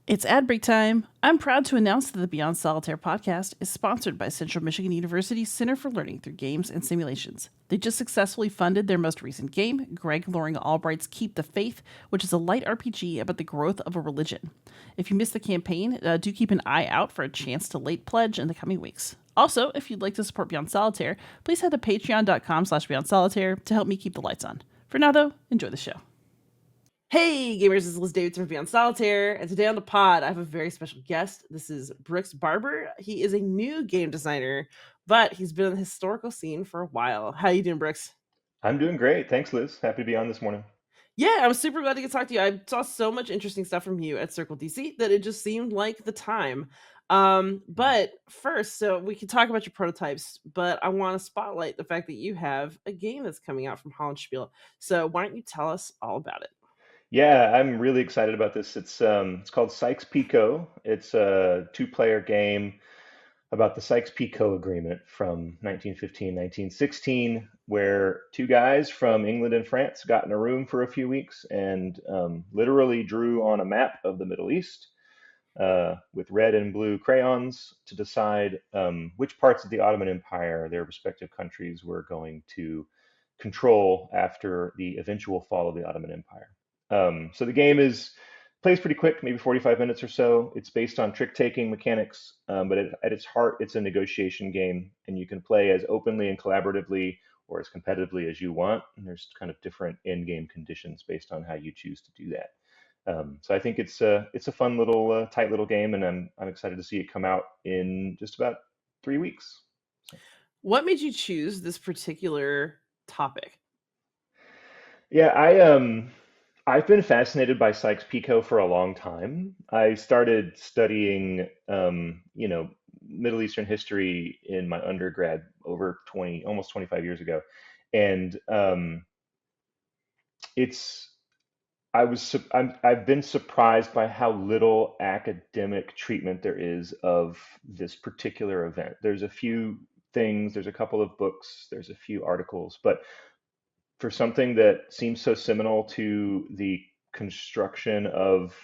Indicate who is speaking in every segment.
Speaker 1: It's ad break time. I'm proud to announce that the Beyond Solitaire podcast is sponsored by Central Michigan University's Center for Learning Through Games and Simulations. They just successfully funded their most recent game, Greg Loring Albright's Keep the Faith, which is a light RPG about the growth of a religion. If you missed the campaign, do keep an eye out for a chance to late pledge in the coming weeks. Also, if you'd like to support Beyond Solitaire, please head to patreon.com/Beyond Solitaire to help me keep the lights on. For now, though, enjoy the show. Hey gamers, this is Liz Davidson from Beyond Solitaire, and today on the pod I have a very special guest. This is Barber. He is a new game designer, but he's been in the historical scene for a while. How you doing, Brooks?
Speaker 2: I'm doing great. Thanks, Liz. Happy to be on this morning.
Speaker 1: Yeah, I'm super glad to get to talk to you. I saw so much interesting stuff from you at Circle DC that it just seemed like the time. But first, so we can talk about your prototypes, but I want to spotlight the fact that you have a game that's coming out from Hollandspiel. So why don't you tell us all about it?
Speaker 2: Yeah, I'm really excited about this. It's called Sykes-Picot. It's a two-player game about the Sykes-Picot Agreement from 1915, 1916, where two guys from England and France got in a room for a few weeks and literally drew on a map of the Middle East with red and blue crayons to decide which parts of the Ottoman Empire their respective countries were going to control after the eventual fall of the Ottoman Empire. So the game plays pretty quick, maybe 45 minutes or so. It's based on trick-taking mechanics, but at its heart, it's a negotiation game, and you can play as openly and collaboratively or as competitively as you want. And there's kind of different in-game conditions based on how you choose to do that. So I think it's a fun little tight little game, and I'm excited to see it come out in just about 3 weeks. So,
Speaker 1: What made you choose this particular topic?
Speaker 2: yeah, I've been fascinated by Sykes-Picot for a long time. I started studying Middle Eastern history in my undergrad over 20 almost 25 years ago, and it's I've been surprised by how little academic treatment there is of this particular event. There's a few things, there's a couple of books, there's a few articles, but for something that seems so seminal to the construction of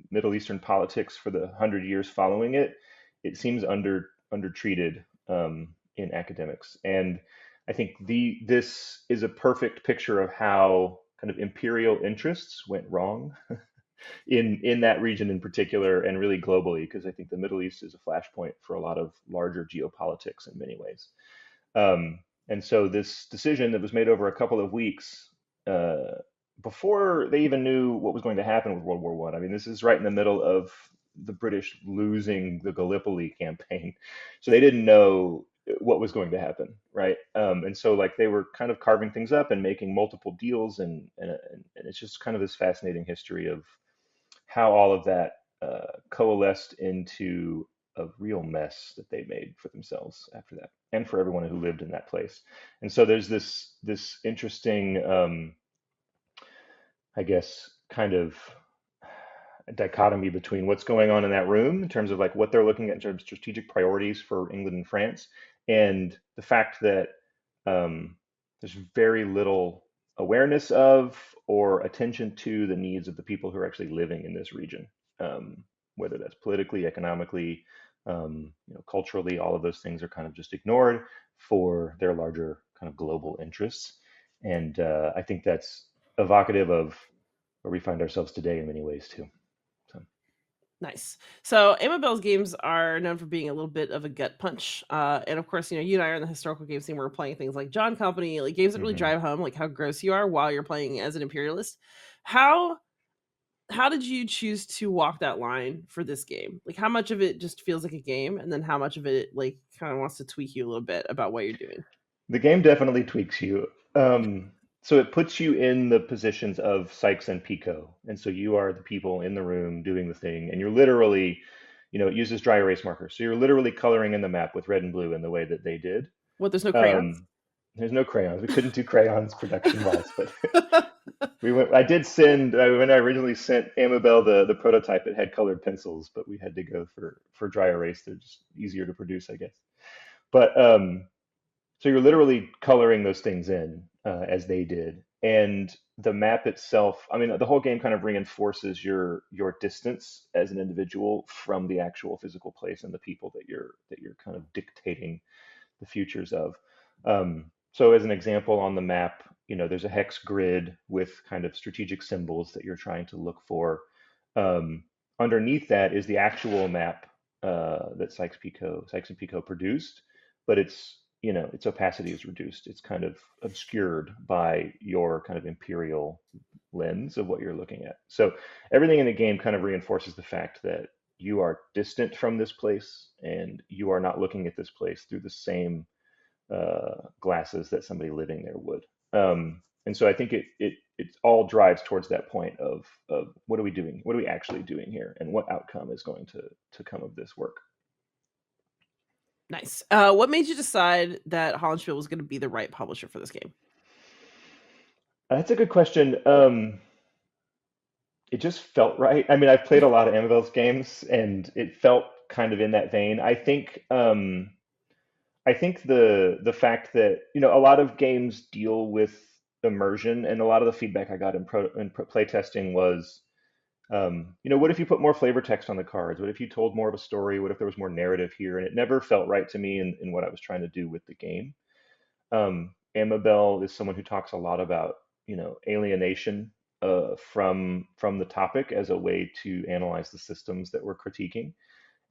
Speaker 2: Middle Eastern politics for the 100 years following it, it seems undertreated in academics. And I think this is a perfect picture of how kind of imperial interests went wrong in that region in particular, and really globally, because I think the Middle East is a flashpoint for a lot of larger geopolitics in many ways. And so this decision that was made over a couple of weeks before they even knew what was going to happen with World War One. I mean, this is right in the middle of the British losing the Gallipoli campaign, so they didn't know what was going to happen, right? And so like they were kind of carving things up and making multiple deals, and it's just kind of this fascinating history of how all of that coalesced into a real mess that they made for themselves after that, and for everyone who lived in that place. And so there's this interesting, I guess, kind of dichotomy between what's going on in that room in terms of like what they're looking at in terms of strategic priorities for England and France, and the fact that there's very little awareness of or attention to the needs of the people who are actually living in this region, whether that's politically, economically, culturally. All of those things are kind of just ignored for their larger kind of global interests, and I think that's evocative of where we find ourselves today in many ways too. So,
Speaker 1: Nice. So Amabel's games are known for being a little bit of a gut punch. And of course, you and I are in the historical game scene. We're playing things like John Company, like games that really
Speaker 2: mhm.
Speaker 1: drive home like how gross you are while you're playing as an imperialist. How how did you choose to walk that line for this game? Like how much of it just feels like a game, and then how much of it like kind of wants to tweak you a little bit about what you're doing?
Speaker 2: The game definitely tweaks you. So it puts you in the positions of Sykes and Picot, and so you are the people in the room doing the thing, and you're literally, it uses dry erase markers, so you're literally coloring in the map with red and blue in the way that they did.
Speaker 1: What, there's no
Speaker 2: Um,
Speaker 1: crayons?
Speaker 2: There's no crayons. We couldn't do crayons production wise, but we went. I did send when I originally sent Amabel the prototype. It had colored pencils, but we had to go for dry erase. They're just easier to produce, I guess. But so you're literally coloring those things in as they did, and the map itself. I mean, the whole game kind of reinforces your distance as an individual from the actual physical place and the people that you're kind of dictating the futures of. So as an example on the map, there's a hex grid with kind of strategic symbols that you're trying to look for. Underneath that is the actual map that Sykes-Picot produced, but its opacity is reduced. It's kind of obscured by your kind of imperial lens of what you're looking at. So everything in the game kind of reinforces the fact that you are distant from this place and you are not looking at this place through the same glasses that somebody living there would. And so I think it all drives towards that point of what are we doing? What are we actually doing here? And what outcome is going to come of this work?
Speaker 1: Nice. What made you decide that Hollandspiel was going to be the right publisher for this game?
Speaker 2: That's a good question. It just felt right. I mean, I've played a lot of Amabel's games, and it felt kind of in that vein. I think the fact that a lot of games deal with immersion, and a lot of the feedback I got in play testing was, what if you put more flavor text on the cards? What if you told more of a story? What if there was more narrative here? And it never felt right to me in what I was trying to do with the game. Amabel is someone who talks a lot about alienation from the topic as a way to analyze the systems that we're critiquing,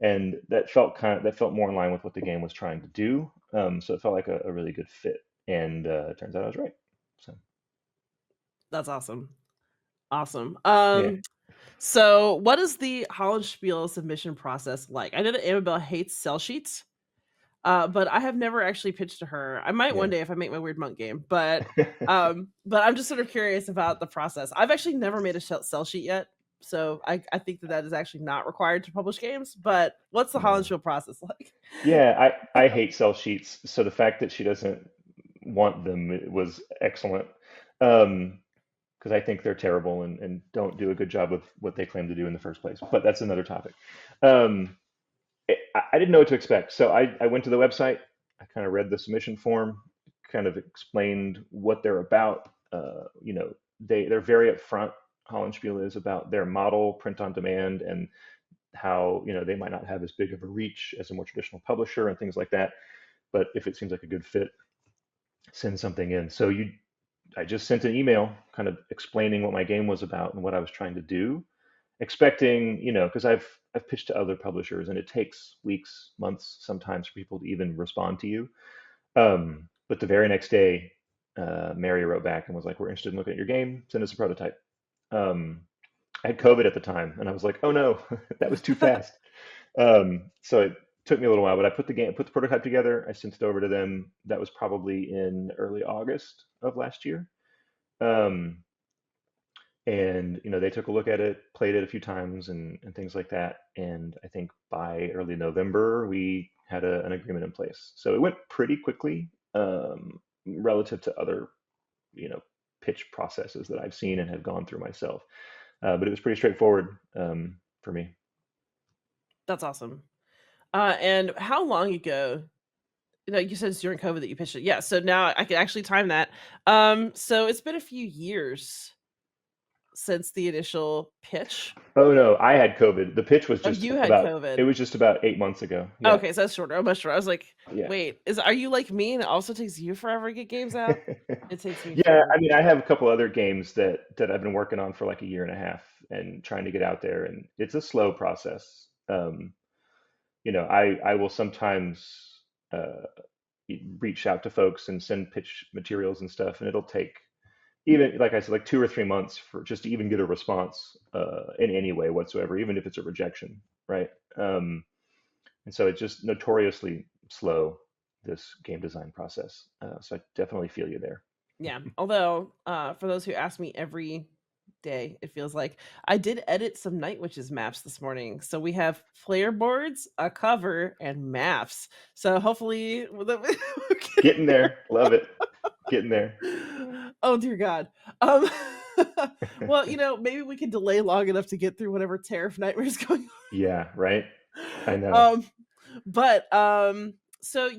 Speaker 2: and that felt more in line with what the game was trying to do. So it felt like a really good fit, and it turns out I was right. So
Speaker 1: That's awesome.
Speaker 2: yeah,
Speaker 1: So what is the Hollandspiel submission process like? I know that Amabel hates sell sheets, but I have never actually pitched to her. I might one
Speaker 2: yeah.
Speaker 1: day if I make my Weird Monk game, but I'm just sort of curious about the process. I've actually never made a sell sheet yet, so I think that is actually not required to publish games. But what's the
Speaker 2: No.
Speaker 1: Hollandspiel process like?
Speaker 2: Yeah, I hate sell sheets. So the fact that she doesn't want them was excellent. Because I think they're terrible and don't do a good job with what they claim to do in the first place. But that's another topic. Um, I didn't know what to expect. So I went to the website, I kind of read the submission form, kind of explained what they're about. They're very upfront. Hollandspiel is about their model, print on demand, and how they might not have as big of a reach as a more traditional publisher and things like that. But if it seems like a good fit, send something in. I just sent an email kind of explaining what my game was about and what I was trying to do, expecting, because I've pitched to other publishers and it takes weeks, months sometimes for people to even respond to you. But the very next day, Mary wrote back and was like, "We're interested in looking at your game. Send us a prototype." Um, I had COVID at the time, and I was like, "Oh no, that was too fast." So it took me a little while, but I put the prototype together. I sent it over to them. That was probably in early August of last year. Um, and they took a look at it, played it a few times, and things like that. And I think by early November we had an agreement in place. So it went pretty quickly relative to other you know pitch processes that I've seen and have gone through myself. But it was pretty straightforward for me.
Speaker 1: That's awesome. And how long ago? Like you said, it's during COVID that you pitched it. Yeah, so now I can actually time that. So it's been a few years since the initial pitch.
Speaker 2: Oh no, I had COVID. The pitch was
Speaker 1: Oh,
Speaker 2: just
Speaker 1: you had
Speaker 2: about it
Speaker 1: COVID.
Speaker 2: was just about 8 months ago. Yeah,
Speaker 1: Okay, so that's shorter. Oh, much shorter. I was like,
Speaker 2: yeah.
Speaker 1: wait, are you like me and it also takes you forever to get games out? It takes me
Speaker 2: Yeah,
Speaker 1: forever.
Speaker 2: I mean, I have a couple other games that I've been working on for like a year and a half and trying to get out there, and it's a slow process. I will sometimes uh, reach out to folks and send pitch materials and stuff, and it'll take even, like I said, like 2 or 3 months for just to even get a response in any way whatsoever, even if it's a rejection, right? And so it's just notoriously slow, this game design process. So I definitely feel you there.
Speaker 1: Yeah. Although, for those who ask me every day, it feels like I did edit some Night Witches maps this morning. So we have player boards, a cover, and maps. So hopefully
Speaker 2: Getting there, love it. Getting there.
Speaker 1: Oh dear God. Um, well, maybe we can delay long enough to get through whatever Tariff Nightmare is going
Speaker 2: Yeah, right. I know.
Speaker 1: on. But so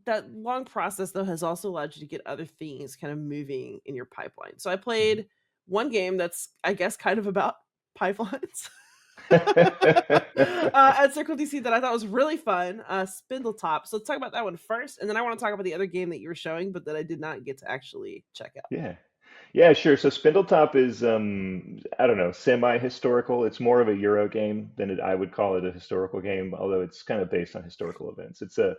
Speaker 1: that long process though has also allowed you to get other things kind of moving in your pipeline. So I played one game that's I guess kind of about pipelines. At Circle DC that I thought was really fun, Spindletop. So let's talk about that one first, and then I want to talk about the other game that you were showing, but that I did not get to actually check out.
Speaker 2: Yeah. Yeah, sure. So Spindletop is I don't know, semi-historical. It's more of a Euro game than I would call it a historical game, although it's kind of based on historical events. It's a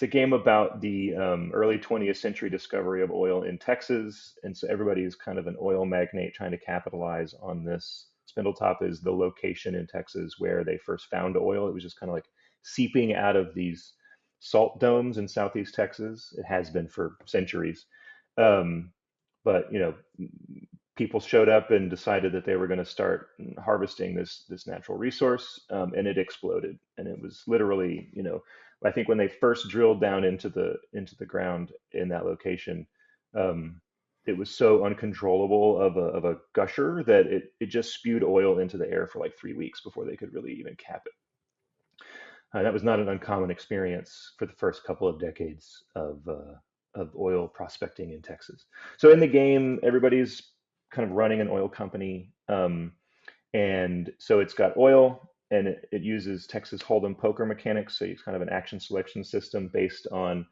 Speaker 2: game about the early 20th century discovery of oil in Texas, and so everybody is kind of an oil magnate trying to capitalize on this. Spindletop is the location in Texas where they first found oil. It was just kind of like seeping out of these salt domes in southeast Texas. It has been for centuries. Um, but people showed up and decided that they were going to start harvesting this natural resource, and it exploded. And it was literally, I think when they first drilled down into the ground in that location, um, it was so uncontrollable of a gusher that it just spewed oil into the air for like 3 weeks before they could really even cap it. That was not an uncommon experience for the first couple of decades of oil prospecting in Texas. So in the game, everybody's kind of running an oil company, and so it's got oil, and it uses Texas Hold'em poker mechanics. So it's kind of an action selection system based on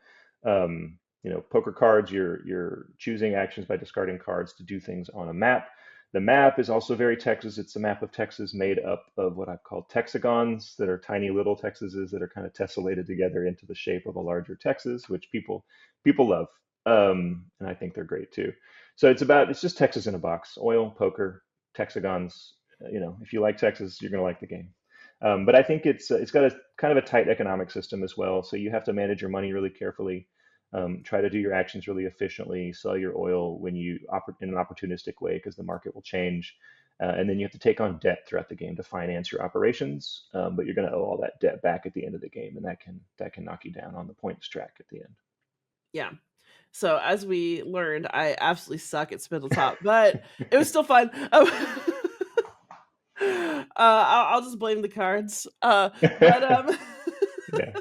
Speaker 2: poker cards. You're choosing actions by discarding cards to do things on a map. The map is also very Texas. It's a map of Texas made up of what I've called texagons that are tiny little Texases that are kind of tessellated together into the shape of a larger Texas, which people love, and I think they're great too. So it's just Texas in a box: oil, poker, texagons. If you like Texas, you're going to like the game. But I think it's got a kind of a tight economic system as well. So you have to manage your money really carefully. Try to do your actions really efficiently. Sell your oil when in an opportunistic way because the market will change. And then you have to take on debt throughout the game to finance your operations. But you're going to owe all that debt back at the end of the game, and that can knock you down on the points track at the
Speaker 1: Yeah. So as we learned, I absolutely suck at Spindletop, but it was still fun. I'll just blame the cards. But
Speaker 2: end. Yeah.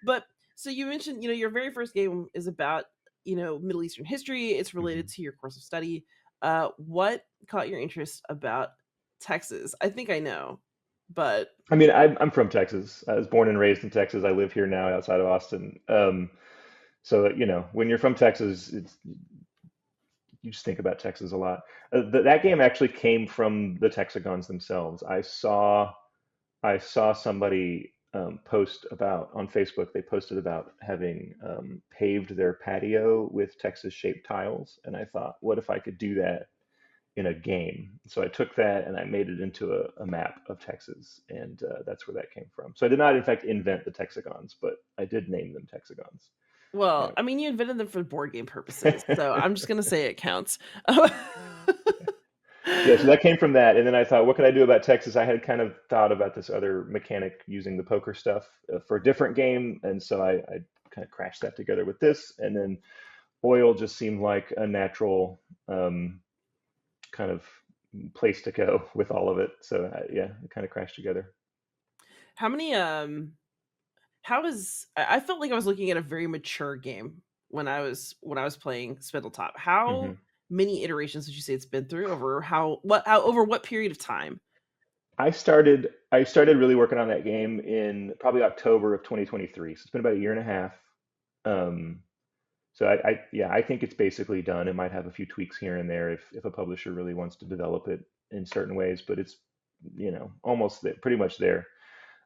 Speaker 1: but so you mentioned, your very first game is about, Middle Eastern history. It's related
Speaker 2: Mhm.
Speaker 1: to your course of study. What caught your interest about Texas? I think I know, but
Speaker 2: I mean, I'm from Texas. I was born and raised in Texas. I live here now outside of Austin. So, when you're from Texas, you just think about Texas a lot. That game actually came from the Texagons themselves. I saw somebody post about on Facebook. They posted about having paved their patio with Texas-shaped tiles, and I thought, what if I could do that in a game? So I took that and I made it into a map of Texas, and that's where that came from. So I did not, in fact, invent the Texagons, but I did name them Texagons.
Speaker 1: well,
Speaker 2: Yeah.
Speaker 1: I mean, you invented them for board game purposes, so I'm just gonna say it counts.
Speaker 2: Yeah, so that came from that, and then I thought, what could I do about Texas? I had kind of thought about this other mechanic using the poker stuff for a different game, and so I kind of crashed that together with this, and then oil just seemed like a natural kind of place to go with all of it. So yeah, it kind of crashed together.
Speaker 1: How many how is I felt like I was looking at a very mature game when I was playing Spindletop. How
Speaker 2: hmm
Speaker 1: many iterations would you say it's been through over what period of time?
Speaker 2: I started really working on that game in probably October of 2023. So it's been about a year and a half. Um, so yeah, I think it's basically done. It might have a few tweaks here and there if a publisher really wants to develop it in certain ways, but it's almost there, pretty much there.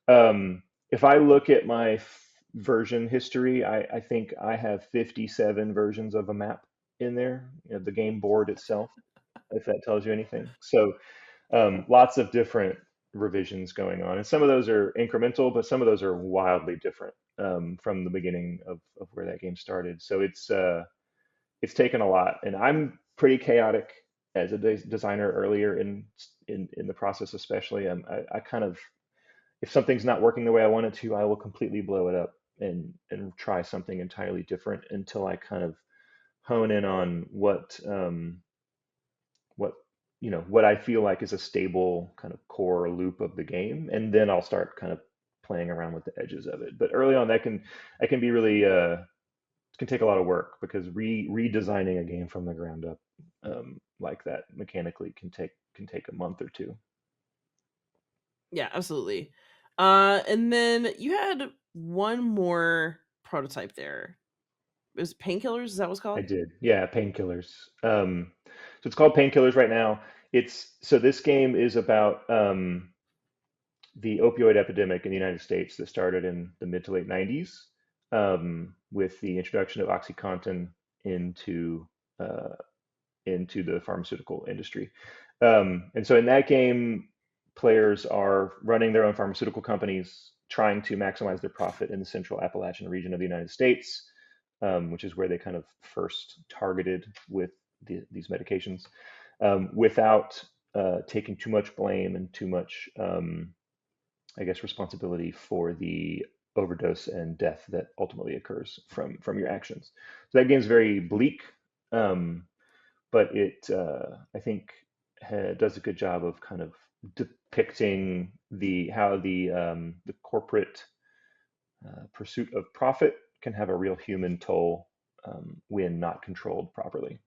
Speaker 2: If I look at my version history, I think I have 57 versions of a map in there, the game board itself, if that tells you anything. So lots of different revisions going on, and some of those are incremental, but some of those are wildly different from the beginning of where that game started. So it's taken a lot, and I'm pretty chaotic as a designer earlier in the process, especially. I kind of, if something's not working the way I want it to, I will completely blow it up. and try something entirely different until I kind of hone in on what what I feel like is a stable kind of core loop of the game, and then I'll start kind of playing around with the edges of it. But early on, that can be really can take a lot of work because redesigning a game from the ground up like that mechanically can take a month or two.
Speaker 1: Yeah, absolutely. And then you had one more prototype there. It was Painkillers. Is that what it's
Speaker 2: I
Speaker 1: called?
Speaker 2: did, yeah, Painkillers. So it's called Painkillers right now. This game is about the opioid epidemic in the United States that started in the mid to late 90s with the introduction of OxyContin into uh, into the pharmaceutical industry. And so in that game, players are running their own pharmaceutical companies, trying to maximize their profit in the central Appalachian region of the United States, which is where they kind of first targeted with these medications, without taking too much blame and too much I guess, responsibility for the overdose and death that ultimately occurs from your actions. So that game's very bleak, um, but it I think does a good job of kind of depicting the how the corporate pursuit of profit can have a real human toll when not controlled properly.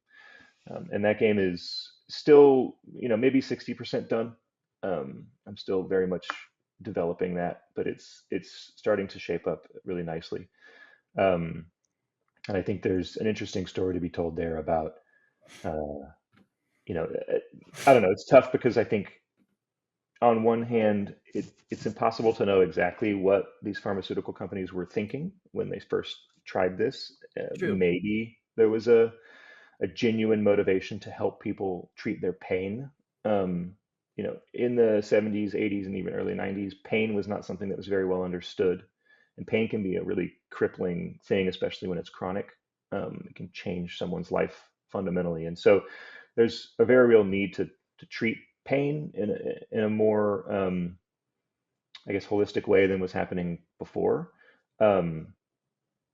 Speaker 2: And that game is still, maybe 60% done. I'm still very much developing that, but it's starting to shape up really nicely. Um, and I think there's an interesting story to be told there about, uh, you know, uh, I don't know. It's tough because I think on one hand, it's impossible to know exactly what these pharmaceutical companies were thinking when they first tried this.
Speaker 1: True.
Speaker 2: Maybe there was a genuine motivation to help people treat their pain. In the 70s, 80s, and even early 90s, pain was not something that was very well understood. And pain can be a really crippling thing, especially when it's chronic. It can change someone's life fundamentally. And so there's a very real need to treat pain in a more, I guess, holistic way than was happening before. Um,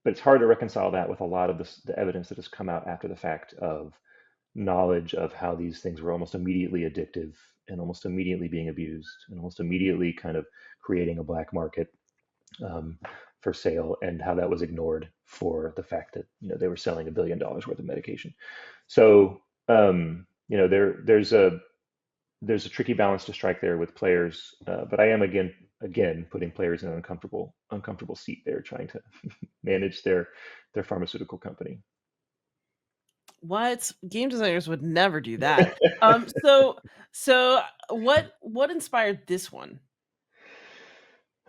Speaker 2: but it's hard to reconcile that with a lot of the evidence that has come out after the fact of knowledge of how these things were almost immediately addictive and almost immediately being abused and almost immediately kind of creating a black market um, for sale, and how that was ignored for the fact that they were selling $1 billion worth of medication. So there's a tricky balance to strike there with players, but I am again putting players in an uncomfortable seat there, trying to manage their pharmaceutical company.
Speaker 1: What? Game designers would never do that. So what inspired this one?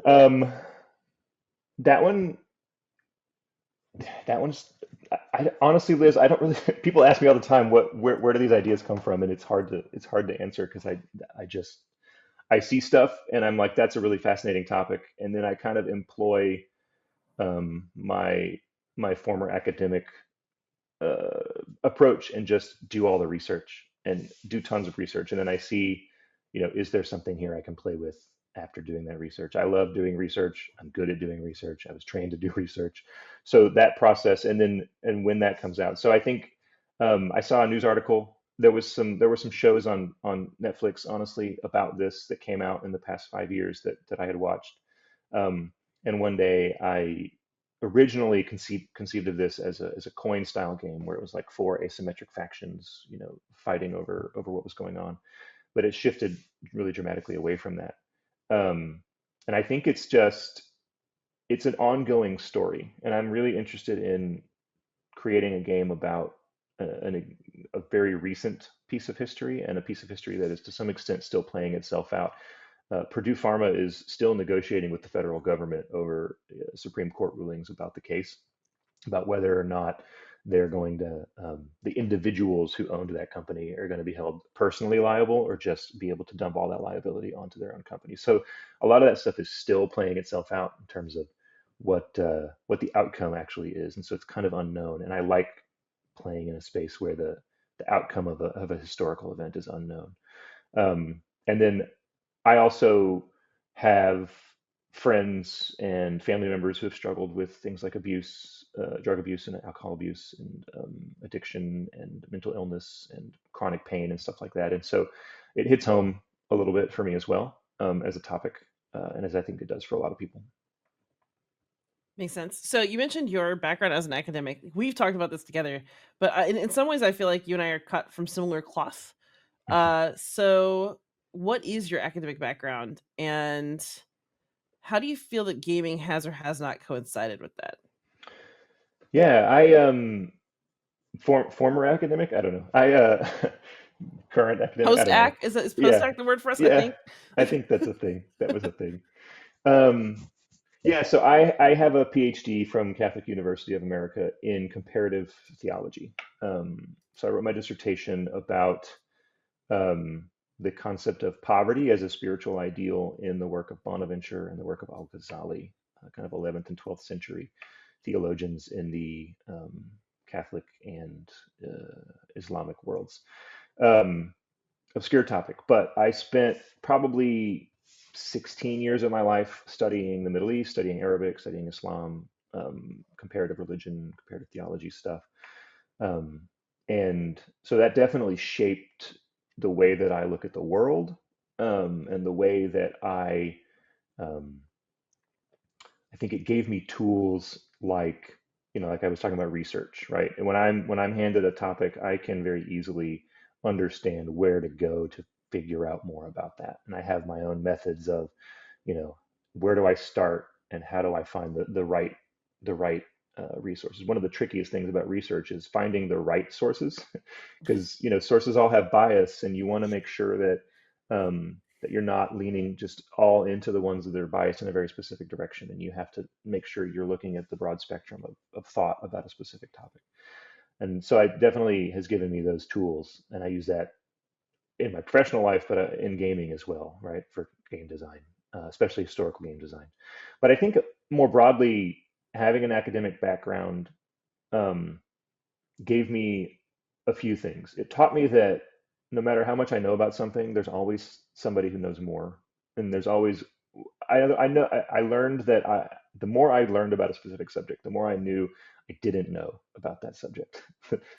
Speaker 2: um, that one that one's honestly, Liz, I don't really. People ask me all the time, where do these ideas come from, and it's hard to answer because I see stuff and I'm like, that's a really fascinating topic, and then I kind of employ my former academic uh, approach and just do all the research and do tons of research. And then I see, is there something here I can play with after doing that research? I love doing research. I'm good at doing research. I was trained to do research. So that process, and when that comes out. So I think I saw a news article. There were some shows on Netflix, honestly, about this that came out in the past 5 years that I had watched. Um, and one day I originally conceived of this as a coin style game where it was like four asymmetric factions, fighting over what was going on. But it shifted really dramatically away from that. Um, and I think it's an ongoing story, and I'm really interested in creating a game about a very recent piece of history, and a piece of history that is to some extent still playing itself out. Purdue Pharma is still negotiating with the federal government over Supreme Court rulings about the case, about whether or not the individuals who owned that company are going to be held personally liable or just be able to dump all that liability onto their own company. So a lot of that stuff is still playing itself out in terms of what the outcome actually is, and so it's kind of unknown. And I like playing in a space where the outcome of a historical event is unknown. And then I also have friends and family members who have struggled with things like abuse, drug abuse and alcohol abuse, and addiction and mental illness and chronic pain and stuff like that. And so it hits home a little bit for me as well, as a topic, and as I think it does for a lot of people.
Speaker 1: Makes sense. So you mentioned your background as an academic. We've talked about this together, but in some ways, I feel like you and I are cut from similar cloth. So what is your academic background, and how do you feel that gaming has or has not coincided with that?
Speaker 2: Yeah, I former academic. I don't know. I current academic. I
Speaker 1: Post
Speaker 2: don't know.
Speaker 1: act is post
Speaker 2: Yeah,
Speaker 1: act the word for us? I
Speaker 2: yeah.
Speaker 1: think.
Speaker 2: I think that's a thing. That was a thing. Um, yeah. So I have a PhD from Catholic University of America in comparative theology. So I wrote my dissertation about the concept of poverty as a spiritual ideal in the work of Bonaventure and the work of Al-Ghazali, kind of 11th and 12th century theologians in the Catholic and Islamic worlds. Um, Obscure topic, but I spent probably 16 years of my life studying the Middle East, studying Arabic, studying Islam, comparative religion, comparative theology stuff. Um, and so that definitely shaped the way that I look at the world, and the way that um, I think it gave me tools like, like I was talking about research, right? And when I'm handed a topic, I can very easily understand where to go to figure out more about that. And I have my own methods of, you know, where do I start and how do I find the right resources. One of the trickiest things about research is finding the right sources, because sources all have bias, and you want to make sure that you're not leaning just all into the ones that are biased in a very specific direction, and you have to make sure you're looking at the broad spectrum of thought about a specific topic. And so it definitely has given me those tools, and I use that in my professional life, but in gaming as well, right, for game design, especially historical game design. But I think more broadly, having an academic background um, gave me a few things. It taught me that no matter how much I know about something, there's always somebody who knows more, and there's always I know I learned that the more I learned about a specific subject, the more I knew I didn't know about that subject.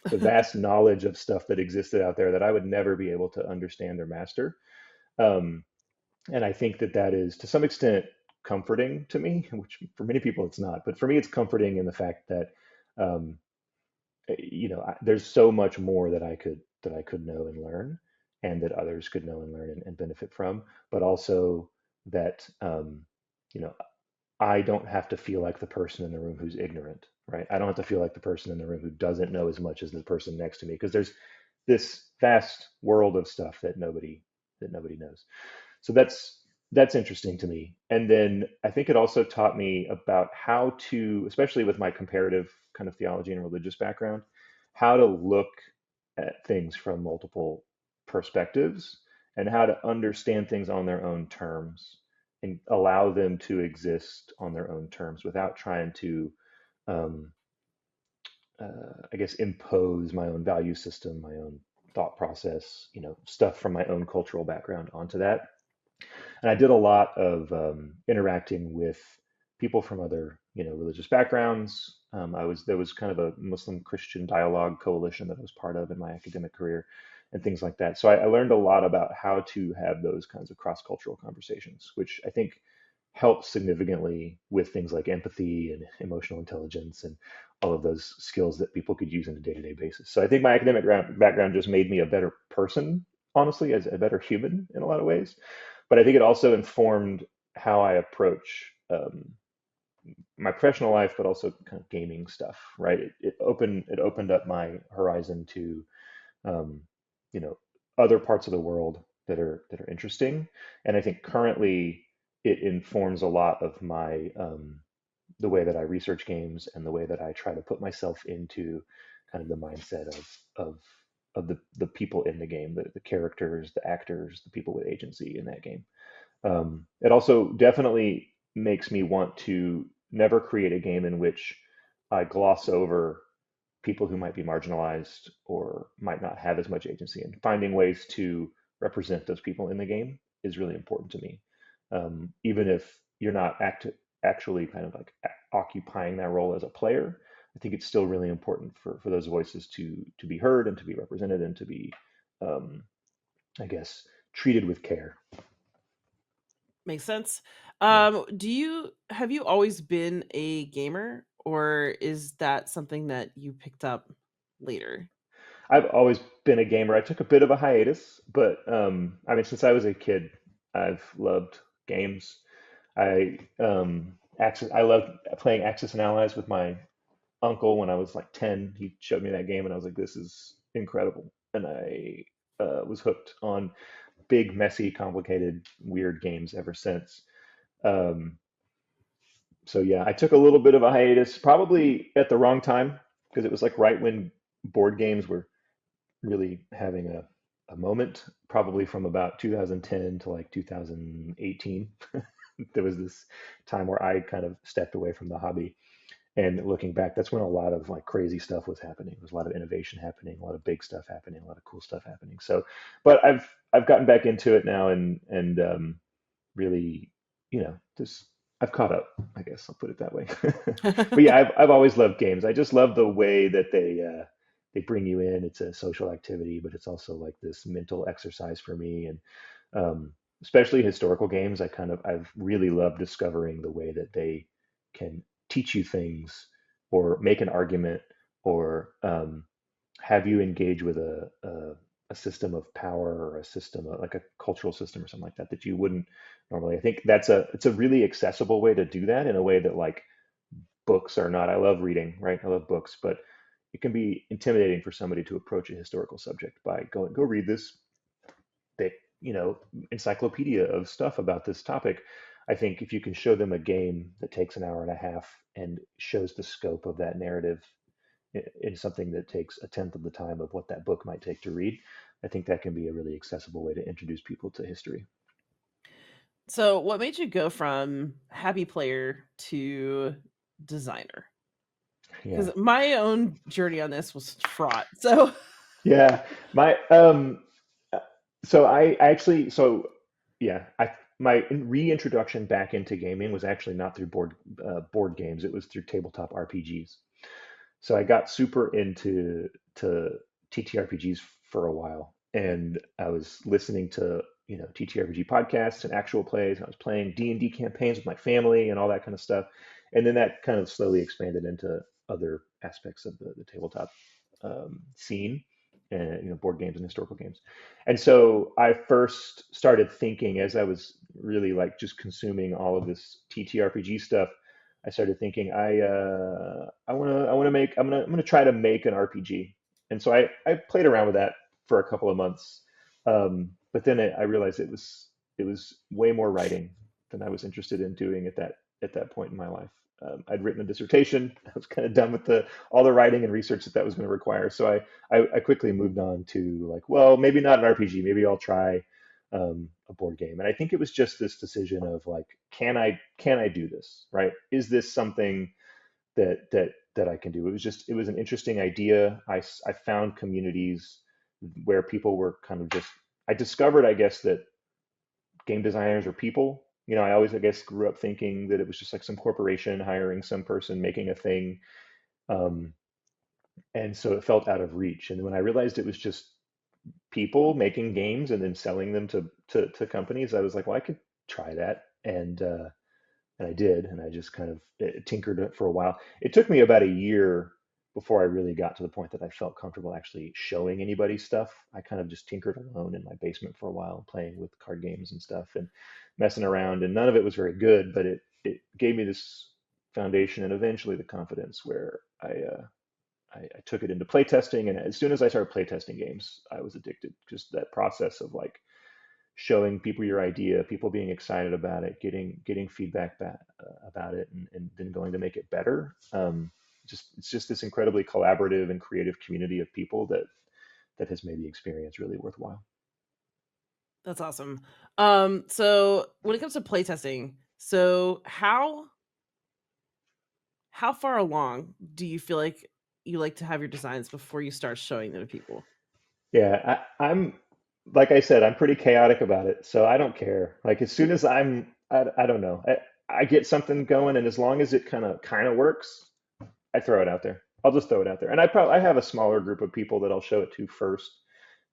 Speaker 2: The vast knowledge of stuff that existed out there that I would never be able to understand or master. Um, and I think that that is to some extent comforting to me, which for many people it's not, but for me it's comforting in the fact that um, there's so much more that I could know and learn, and that others could know and learn and benefit from, but also that you know, I don't have to feel like the person in the room who's ignorant, right? I don't have to feel like the person in the room who doesn't know as much as the person next to me, because there's this vast world of stuff that nobody knows. So that's interesting to me. And then I think it also taught me about how to, especially with my comparative kind of theology and religious background, how to look at things from multiple perspectives, and how to understand things on their own terms and allow them to exist on their own terms without trying to, um, I guess, impose my own value system, my own thought process, stuff from my own cultural background onto that. And I did a lot of interacting with people from other, religious backgrounds. There was kind of a Muslim Christian dialogue coalition that I was part of in my academic career, and things like that. So I learned a lot about how to have those kinds of cross-cultural conversations, which I think helps significantly with things like empathy and emotional intelligence and all of those skills that people could use on a day-to-day basis. So I think my academic background just made me a better person, honestly, as a better human in a lot of ways. But I think it also informed how I approach my professional life, but also kind of gaming stuff, right? It opened up my horizon to um, you know other parts of the world that are interesting, and I think currently it informs a lot of my the way that I research games and the way that I try to put myself into kind of the mindset of the people in the game, the characters, the actors, the people with agency in that game. It also definitely makes me want to never create a game in which I gloss over people who might be marginalized or might not have as much agency. And finding ways to represent those people in the game is really important to me. Even if you're not actually kind of like occupying that role as a player, I think it's still really important for those voices to be heard and to be represented and to be, um, I guess, treated with care.
Speaker 1: Makes sense.
Speaker 2: Yeah.
Speaker 1: Do you have you always been a gamer, or is that something that you picked up later?
Speaker 2: I've always been a gamer. I took a bit of a hiatus, but I mean, since I was a kid, I've loved games. I loved playing Axis and Allies with my uncle when I was like 10. He showed me that game, and I was like, "This is incredible," and I was hooked on big, messy, complicated, weird games ever since. Um, so yeah, I took a little bit of a hiatus, probably at the wrong time because it was like right when board games were really having a moment, probably from about 2010 to like 2018. There was this time where I kind of stepped away from the hobby. And looking back, that's when a lot of like crazy stuff was happening. There was a lot of innovation happening, a lot of big stuff happening, a lot of cool stuff happening. So, but I've gotten back into it now and really, just I've caught up. I guess I'll put it that way. But yeah, I've always loved games. I just love the way that they bring you in. It's a social activity, but it's also like this mental exercise for me. And especially historical games, I've really loved discovering the way that they can teach you things or make an argument or have you engage with a system of power or a system like a cultural system or something like that that you wouldn't normally. I think it's a really accessible way to do that in a way that like books are not. I love reading, right? I love books, but it can be intimidating for somebody to approach a historical subject by going, go read this thick, encyclopedia of stuff about this topic. I think if you can show them a game that takes an hour and a half and shows the scope of that narrative in something that takes a tenth of the time of what that book might take to read, I think that can be a really accessible way to introduce people to history.
Speaker 1: So, what made you go from happy player to designer?
Speaker 2: Yeah.
Speaker 1: Because my own journey on this was fraught. So,
Speaker 2: Yeah. My uh, so I actually so yeah, I my reintroduction back into gaming was actually not through board games. It was through tabletop RPGs. So I got super into to TTRPGs for a while, and I was listening to TTRPG podcasts and actual plays, and I was playing D&D campaigns with my family and all that kind of stuff, and then that kind of slowly expanded into other aspects of the tabletop scene, and board games and historical games. And so I first started thinking as I was really like just consuming all of this TTRPG stuff. I started thinking I'm gonna try to make an RPG, and so I played around with that for a couple of months, but then I realized it was way more writing than I was interested in doing at that point in my life. I'd written a dissertation. I was kind of done with the all the writing and research that was going to require. So I quickly moved on to like, well, maybe not an RPG. Maybe I'll try a board game. And I think it was just this decision of like, can I do this? Right? Is this something that I can do? It was an interesting idea. I found communities where people were kind of just. I discovered, I guess, that game designers are people. I always, I guess, grew up thinking that it was just like some corporation hiring some person making a thing. Um, and so it felt out of reach. And when I realized it was just people making games and then selling them to companies, I was like, well, I could try that. And I did, and I just kind of tinkered it for a while. It took me about a year before I really got to the point that I felt comfortable actually showing anybody stuff. I kind of just tinkered alone in my basement for a while, playing with card games and stuff and messing around, and none of it was very good, but it gave me this foundation and eventually the confidence where I took it into playtesting, and as soon as I started playtesting games, I was addicted. Just that process of like showing people your idea, people being excited about it, getting feedback about it, and then going to make it better. It's just this incredibly collaborative and creative community of people that has made the experience really worthwhile.
Speaker 1: that's awesome. So when it comes to playtesting, so how far along do you feel like you like to have your designs before you start showing them to people?
Speaker 2: Yeah, I'm like I said, I'm pretty chaotic about it, so I don't care. Like as soon as I don't know. I get something going, and as long as it kind of works, I throw it out there. I'll just throw it out there. And I have a smaller group of people that I'll show it to first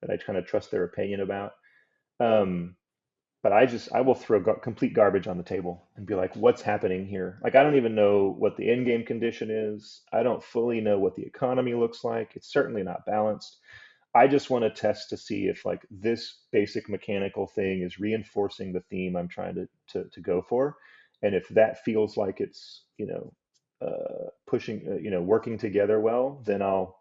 Speaker 2: that I kind of trust their opinion about. Um, but I will throw complete garbage on the table and be like, what's happening here? Like, I don't even know what the in-game condition is. I don't fully know what the economy looks like. It's certainly not balanced. I just want to test to see if like this basic mechanical thing is reinforcing the theme I'm trying to go for. And if that feels like it's, pushing, working together well, then I'll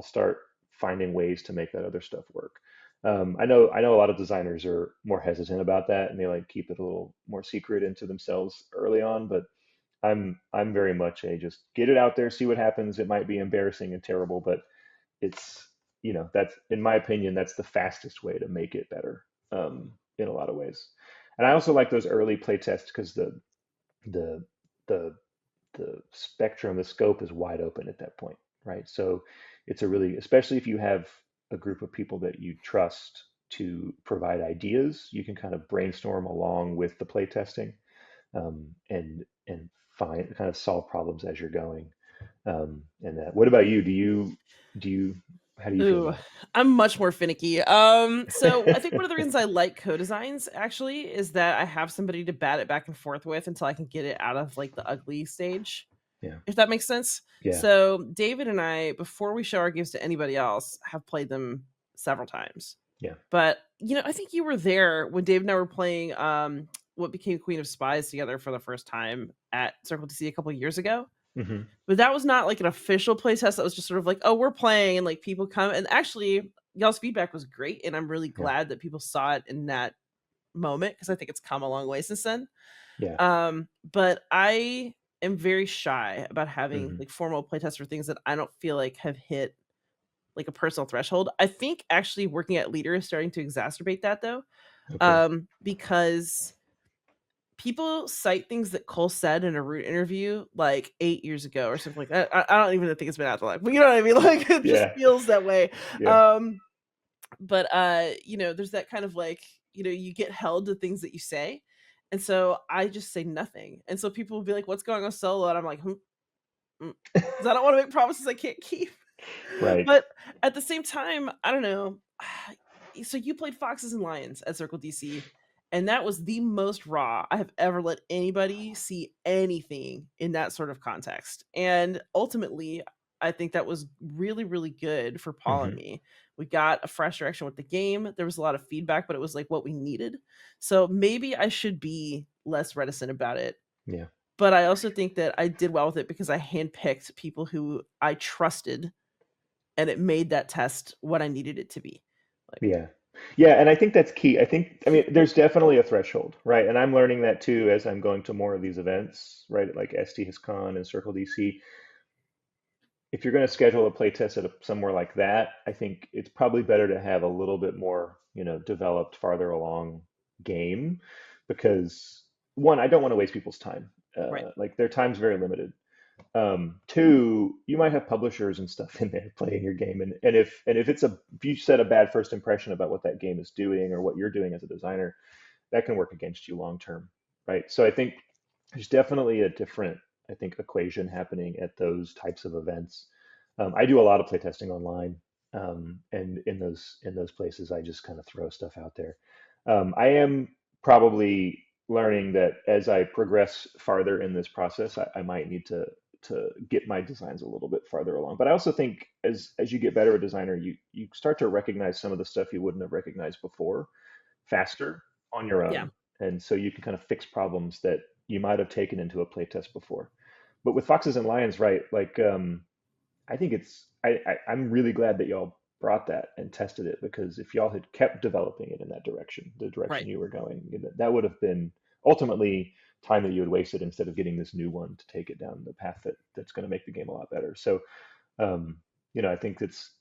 Speaker 2: start finding ways to make that other stuff work. I know a lot of designers are more hesitant about that, and they like keep it a little more secret into themselves early on. But I'm very much a just get it out there, see what happens. It might be embarrassing and terrible, but it's that's in my opinion that's the fastest way to make it better, in a lot of ways. And I also like those early play tests because the the the spectrum, the scope is wide open at that point, right? So it's a really, especially if you have a group of people that you trust to provide ideas, you can kind of brainstorm along with the play testing, and find kind of solve problems as you're going. And that. What about you? Do you how do you feel
Speaker 1: Ooh,
Speaker 2: about
Speaker 1: I'm much more finicky. So I think one of the reasons
Speaker 2: it?
Speaker 1: I like co-designs actually is that I have somebody to bat it back and forth with until I can get it out of like the ugly stage,
Speaker 2: Yeah,
Speaker 1: if that makes sense.
Speaker 2: yeah,
Speaker 1: So David and I, before we show our games to anybody else, have played them several times.
Speaker 2: yeah.
Speaker 1: But I think you were there when Dave and I were playing what became Queen of Spies together for the first time at Circle DC a couple years ago.
Speaker 2: Hmm.
Speaker 1: But that was not like an official playtest. That was just sort of like, oh, we're playing, and like people come. And actually, y'all's feedback was great, and I'm really
Speaker 2: Yeah,
Speaker 1: glad that people saw it in that moment because I think it's come a long way since then.
Speaker 2: yeah.
Speaker 1: But I am very shy about having
Speaker 2: Hmm.
Speaker 1: like formal playtests for things that I don't feel like have hit like a personal threshold. I think actually working at Leader is starting to exacerbate that though,
Speaker 2: Okay.
Speaker 1: because people cite things that Cole said in a Root interview like 8 years ago or something like that. I don't even think it's been out that long, but you know what I mean? Like it just
Speaker 2: Yeah,
Speaker 1: feels that way.
Speaker 2: yeah,
Speaker 1: Um, but there's that kind of like, you get held to things that you say. And so I just say nothing. And so people will be like, what's going on solo? And I'm like, because I don't want to make promises I can't keep.
Speaker 2: right.
Speaker 1: But at the same time, I don't know. So you played Foxes and Lions at Circle DC, and that was the most raw I have ever let anybody see anything in that sort of context. And ultimately, I think that was really, really good for Paul and
Speaker 2: Hmm.
Speaker 1: me. We got a fresh direction with the game. There was a lot of feedback, but it was like what we needed. So maybe I should be less reticent about it.
Speaker 2: Yeah.
Speaker 1: But I also think that I did well with it because I handpicked people who I trusted, and it made that test what I needed it to be. Like,
Speaker 2: Yeah. Yeah, and I think that's key. I mean, there's definitely a threshold, right? And I'm learning that too as I'm going to more of these events, right? Like SDHisCon and Circle DC. If you're going to schedule a play test at somewhere like that, I think it's probably better to have a little bit more, developed farther along game because one, I don't want to waste people's time.
Speaker 1: right.
Speaker 2: Like their time's very limited. Two, you might have publishers and stuff in there playing your game, and if you set a bad first impression about what that game is doing or what you're doing as a designer, that can work against you long term, right? So I think there's definitely a different, I think, equation happening at those types of events. I do a lot of playtesting online, and in those places, I just kind of throw stuff out there. I am probably learning that as I progress farther in this process, I might need to get my designs a little bit farther along. But I also think as you get better a designer, you start to recognize some of the stuff you wouldn't have recognized before faster on your
Speaker 1: Yeah.
Speaker 2: own. And so you can kind of fix problems that you might have taken into a playtest before. But with Foxes and Lions, right? Like I think I'm really glad that y'all brought that and tested it because if y'all had kept developing it in that direction, the direction
Speaker 1: Right.
Speaker 2: you were going, that would have been ultimately time that you had wasted instead of getting this new one to take it down the path that's going to make the game a lot better. So um, I think it's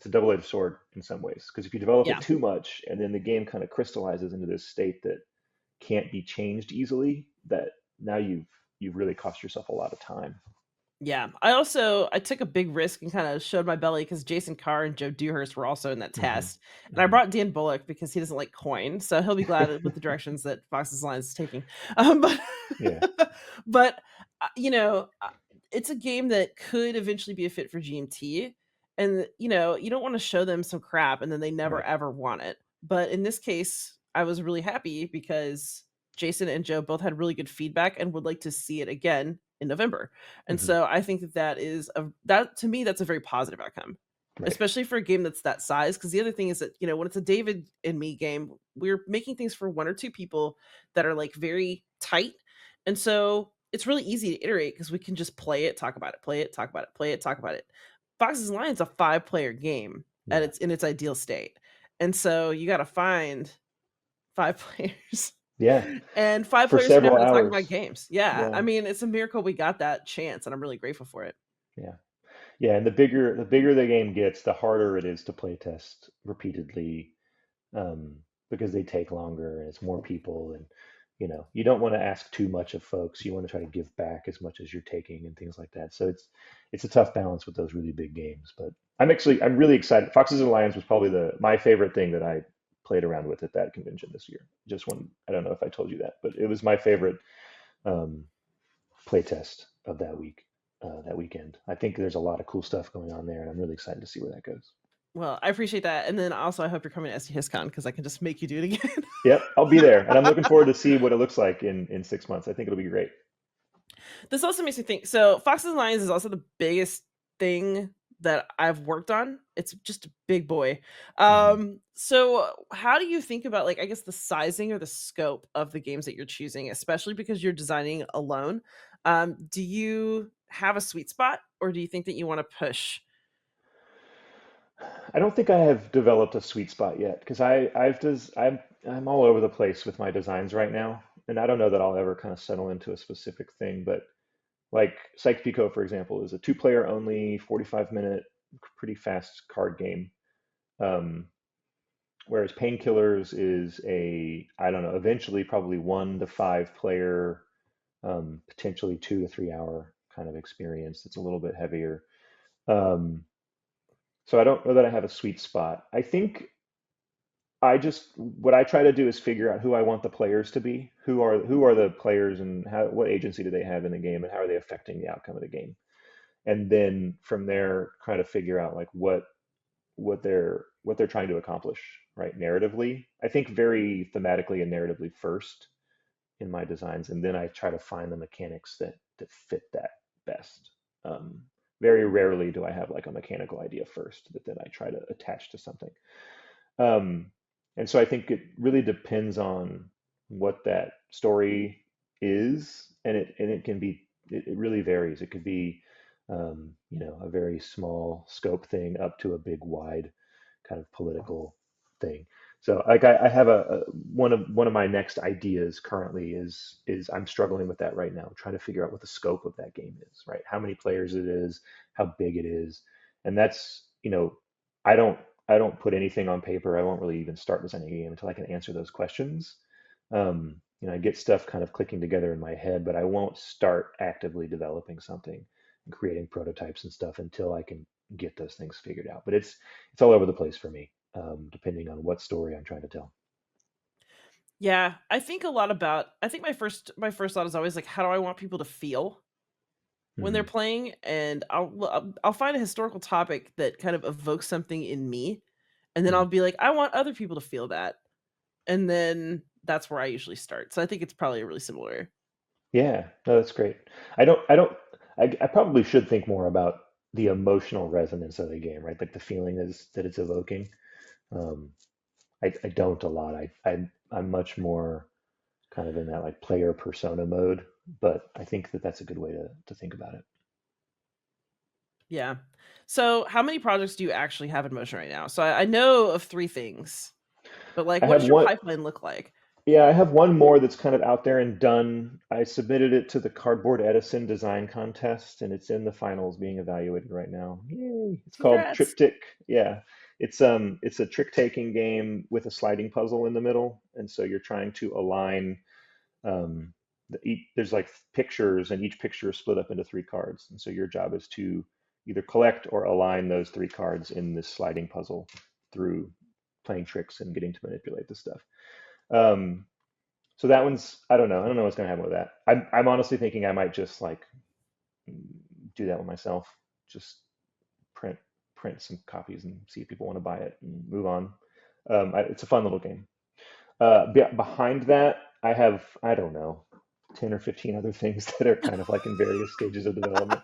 Speaker 2: a double-edged sword in some ways because if you develop it
Speaker 1: Yeah.
Speaker 2: too much and then the game kind of crystallizes into this state that can't be changed easily, that now you've really cost yourself a lot of time.
Speaker 1: Yeah. I took a big risk and kind of showed my belly because Jason Carr and Joe Dewhurst were also in that
Speaker 2: Hmm.
Speaker 1: test. And I
Speaker 2: Hmm.
Speaker 1: brought Dan Bullock because he doesn't like coin. So he'll be glad with the directions that Fox's Alliance is taking. But
Speaker 2: Yeah.
Speaker 1: but it's a game that could eventually be a fit for GMT. And you don't want to show them some crap and then they never
Speaker 2: Right.
Speaker 1: ever want it. But in this case, I was really happy because Jason and Joe both had really good feedback and would like to see it again in November. And
Speaker 2: Hmm.
Speaker 1: so I think that to me that's a very positive outcome,
Speaker 2: Right.
Speaker 1: especially for a game that's that size. Because the other thing is that when it's a David and me game, we're making things for one or two people that are like very tight, and so it's really easy to iterate because we can just play it, talk about it, play it, talk about it, play it, talk about it. Fox's Lion is a 5-player game at
Speaker 2: Yeah.
Speaker 1: its in its ideal state, and so you got to find 5 players
Speaker 2: Yeah.
Speaker 1: and 5
Speaker 2: For
Speaker 1: players who know
Speaker 2: several
Speaker 1: how to talk about
Speaker 2: hours.
Speaker 1: games. Yeah, I
Speaker 2: Yeah.
Speaker 1: mean, it's a miracle we got that chance, and I'm really grateful for it.
Speaker 2: Yeah. Yeah. And the bigger the game gets, the harder it is to play test repeatedly, um, because they take longer and it's more people, and you don't want to ask too much of folks. You want to try to give back as much as you're taking and things like that. So it's a tough balance with those really big games. But I'm really excited. Foxes and Lions was probably the my favorite thing that I played around with at that convention this year. Just one, I don't know if I told you that, but it was my favorite um, play test of that week, that weekend. I think there's a lot of cool stuff going on there, and I'm really excited to see where that goes.
Speaker 1: Well, I appreciate that, and then also I hope you're coming to SDHISCon because I can just make you do it again.
Speaker 2: Yep, I'll be there, and I'm looking forward to see what it looks like in 6 months. I think it'll be great.
Speaker 1: This also makes me think. So, Foxes and Lions is also the biggest thing that I've worked on. It's just a big boy.
Speaker 2: Hmm.
Speaker 1: So how do you think about like I guess the sizing or the scope of the games that you're choosing, especially because you're designing alone? Do you have a sweet spot, or do you think that you want to push?
Speaker 2: I don't think I have developed a sweet spot yet because I'm all over the place with my designs right now, and I don't know that I'll ever kind of settle into a specific thing. But like Sykes-Picot, for example, is a two-player only, 45-minute, pretty fast card game. Um, Whereas Painkillers is I don't know, eventually probably 1 to 5 player, potentially 2 to 3 hour kind of experience. It's a little bit heavier. Um, so I don't know that I have a sweet spot. I think what I try to do is figure out who I want the players to be. Who are the players, and what agency do they have in the game, and how are they affecting the outcome of the game? And then from there, try to figure out like what they're trying to accomplish, right? Narratively, I think very thematically and narratively first in my designs, and then I try to find the mechanics that fit that best. Um, Very rarely do I have like a mechanical idea first that then I try to attach to something. Um, and so I think it really depends on what that story is, and it can be it really varies. It could be a very small scope thing up to a big wide kind of political thing. So like I have one of my next ideas currently is I'm struggling with that right now, trying to figure out what the scope of that game is, right? How many players it is, how big it is, and that's I don't I don't put anything on paper. I won't really even start designing a game until I can answer those questions. I get stuff kind of clicking together in my head, but I won't start actively developing something and creating prototypes and stuff until I can get those things figured out. But it's all over the place for me, depending on what story I'm trying to tell.
Speaker 1: Yeah, I think a lot about. I think my first thought is always like, how do I want people to feel when they're
Speaker 2: Hmm.
Speaker 1: playing? And I'll find a historical topic that kind of evokes something in me, and then
Speaker 2: Hmm.
Speaker 1: I'll be like, I want other people to feel that, and then that's where I usually start. So I think it's probably really similar.
Speaker 2: Yeah, no, that's great. I probably should think more about the emotional resonance of the game, right? Like the feeling is that it's evoking. Um, I don't a lot. I'm much more kind of in that like player persona mode, but I think that that's a good way to think about it.
Speaker 1: Yeah. So how many projects do you actually have in motion right now? So I know of three things, but like,
Speaker 2: I
Speaker 1: what
Speaker 2: have
Speaker 1: does your
Speaker 2: one,
Speaker 1: pipeline look like?
Speaker 2: yeah, I have one more that's kind of out there and done. I submitted it to the Cardboard Edison design contest, and it's in the finals being evaluated right now. Yay! It's called
Speaker 1: Congrats.
Speaker 2: Triptych. Yeah, it's a trick-taking game with a sliding puzzle in the middle, and so you're trying to align. there's like pictures, and each picture is split up into three cards, and so your job is to either collect or align those three cards in this sliding puzzle through playing tricks and getting to manipulate the stuff. Um, so that one's, I don't know what's gonna happen with that. I'm honestly thinking I might just like do that one myself, just print print some copies and see if people want to buy it and move on. It's a fun little game. Behind that, I have, I don't know, 10 or 15 other things that are kind of like in various stages of development.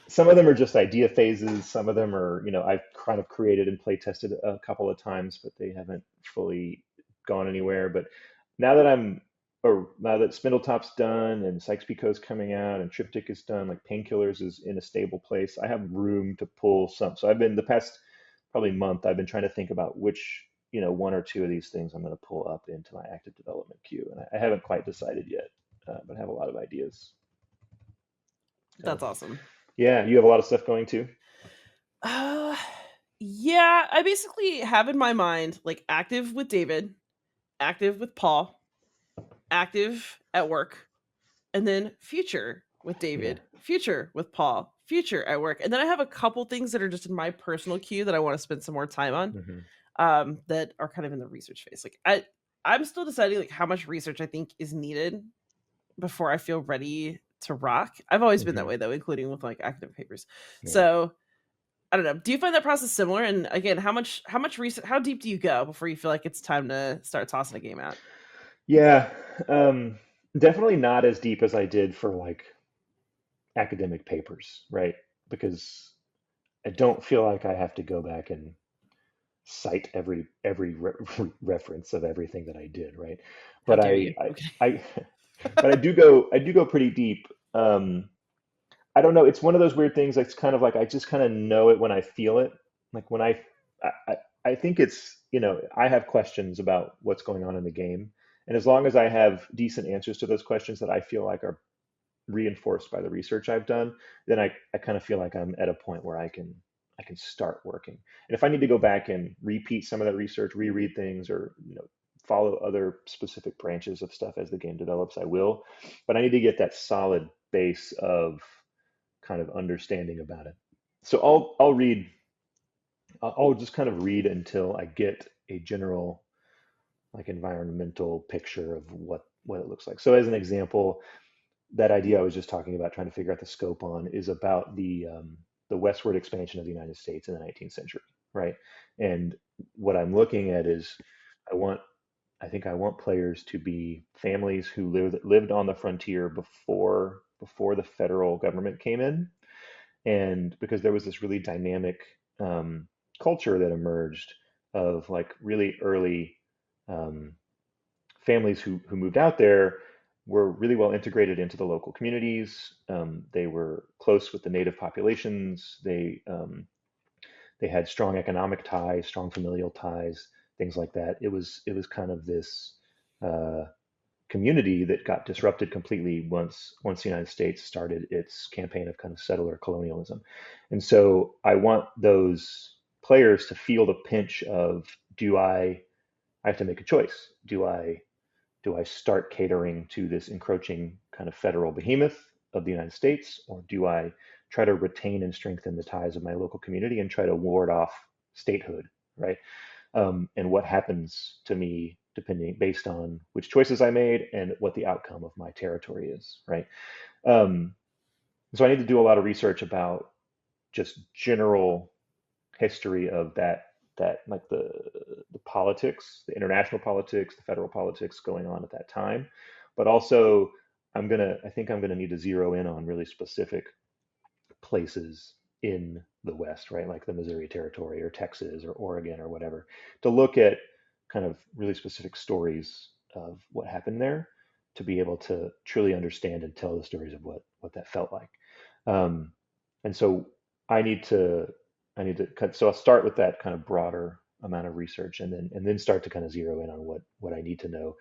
Speaker 2: Some of them are just idea phases. Some of them are, I've kind of created and play tested a couple of times, but they haven't fully gone anywhere. But now that now that Spindletop's done and Sykes-Picot's coming out and Triptych is done, like Painkillers is in a stable place, I have room to pull some. So I've been the past probably month, I've been trying to think about which, one or two of these things I'm going to pull up into my active development queue. And I haven't quite decided yet, but I have a lot of ideas. So
Speaker 1: That's awesome.
Speaker 2: yeah, you have a lot of stuff going too.
Speaker 1: Uh, yeah, I basically have in my mind like active with David, active with Paul, active at work, and then future with
Speaker 2: Yeah.
Speaker 1: David, future with Paul, future at work. And then I have a couple things that are just in my personal queue that I want to spend some more time on,
Speaker 2: Hmm.
Speaker 1: that are kind of in the research phase. Like I'm still deciding like how much research I think is needed before I feel ready to rock. I've always been that
Speaker 2: Hmm.
Speaker 1: way though, including with like academic papers.
Speaker 2: Yeah.
Speaker 1: So I don't know. Do you find that process similar? And again, how much research, how deep do you go before you feel like it's time to start tossing a game out?
Speaker 2: Yeah. Um, Definitely not as deep as I did for like academic papers, right? Because I don't feel like I have to go back and cite reference of everything that I did, right?
Speaker 1: How
Speaker 2: But
Speaker 1: dare you? Okay.
Speaker 2: I but I do go pretty deep. I don't know. It's one of those weird things. It's kind of like I just kind of know it when I feel it. Like when I, I I think it's, I have questions about what's going on in the game, and as long as I have decent answers to those questions that I feel like are reinforced by the research I've done, then I kind of feel like I'm at a point where I can start working. And if I need to go back and repeat some of that research, reread things, or follow other specific branches of stuff as the game develops, I will. But I need to get that solid base of kind of understanding about it. So I'll just kind of read until I get a general like environmental picture of what it looks like. So as an example, that idea I was just talking about, trying to figure out the scope on, is about the westward expansion of the United States in the 19th century, right? And what I'm looking at is I want I want players to be families who lived on the frontier before the federal government came in, and because there was this really dynamic um, culture that emerged of like really early um, families who moved out there were really well integrated into the local communities. They were close with the native populations. They had strong economic ties, strong familial ties, things like that. It was kind of this uh, community that got disrupted completely once the United States started its campaign of kind of settler colonialism. And so I want those players to feel the pinch of, do I have to make a choice? Do I start catering to this encroaching kind of federal behemoth of the United States, or do I try to retain and strengthen the ties of my local community and try to ward off statehood, right? And what happens to me depending based on which choices I made and what the outcome of my territory is, right? Um, so I need to do a lot of research about just general history of that like the politics, the international politics, the federal politics going on at that time. But also I think I'm gonna need to zero in on really specific places in the West, right? Like the Missouri Territory or Texas or Oregon or whatever, to look at kind of really specific stories of what happened there, to be able to truly understand and tell the stories of what that felt like. Um, and so I need to so I'll start with that kind of broader amount of research, and then start to kind of zero in on what I need to know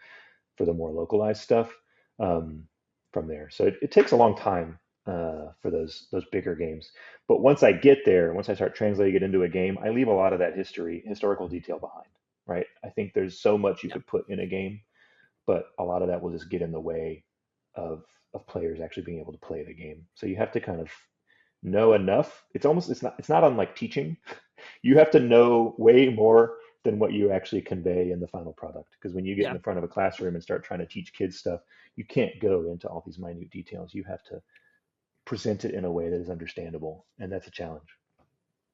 Speaker 2: for the more localized stuff um, from there. So it takes a long time for those bigger games. But once I get there, once I start translating it into a game, I leave a lot of that historical detail behind, right? I think there's so much you
Speaker 1: Yeah.
Speaker 2: could put in a game, but a lot of that will just get in the way of players actually being able to play the game. So you have to kind of know enough. It's not unlike teaching. You have to know way more than what you actually convey in the final product. Because when you get in
Speaker 1: Yeah,
Speaker 2: the front of a classroom and start trying to teach kids stuff, you can't go into all these minute details. You have to present it in a way that is understandable, and that's a challenge.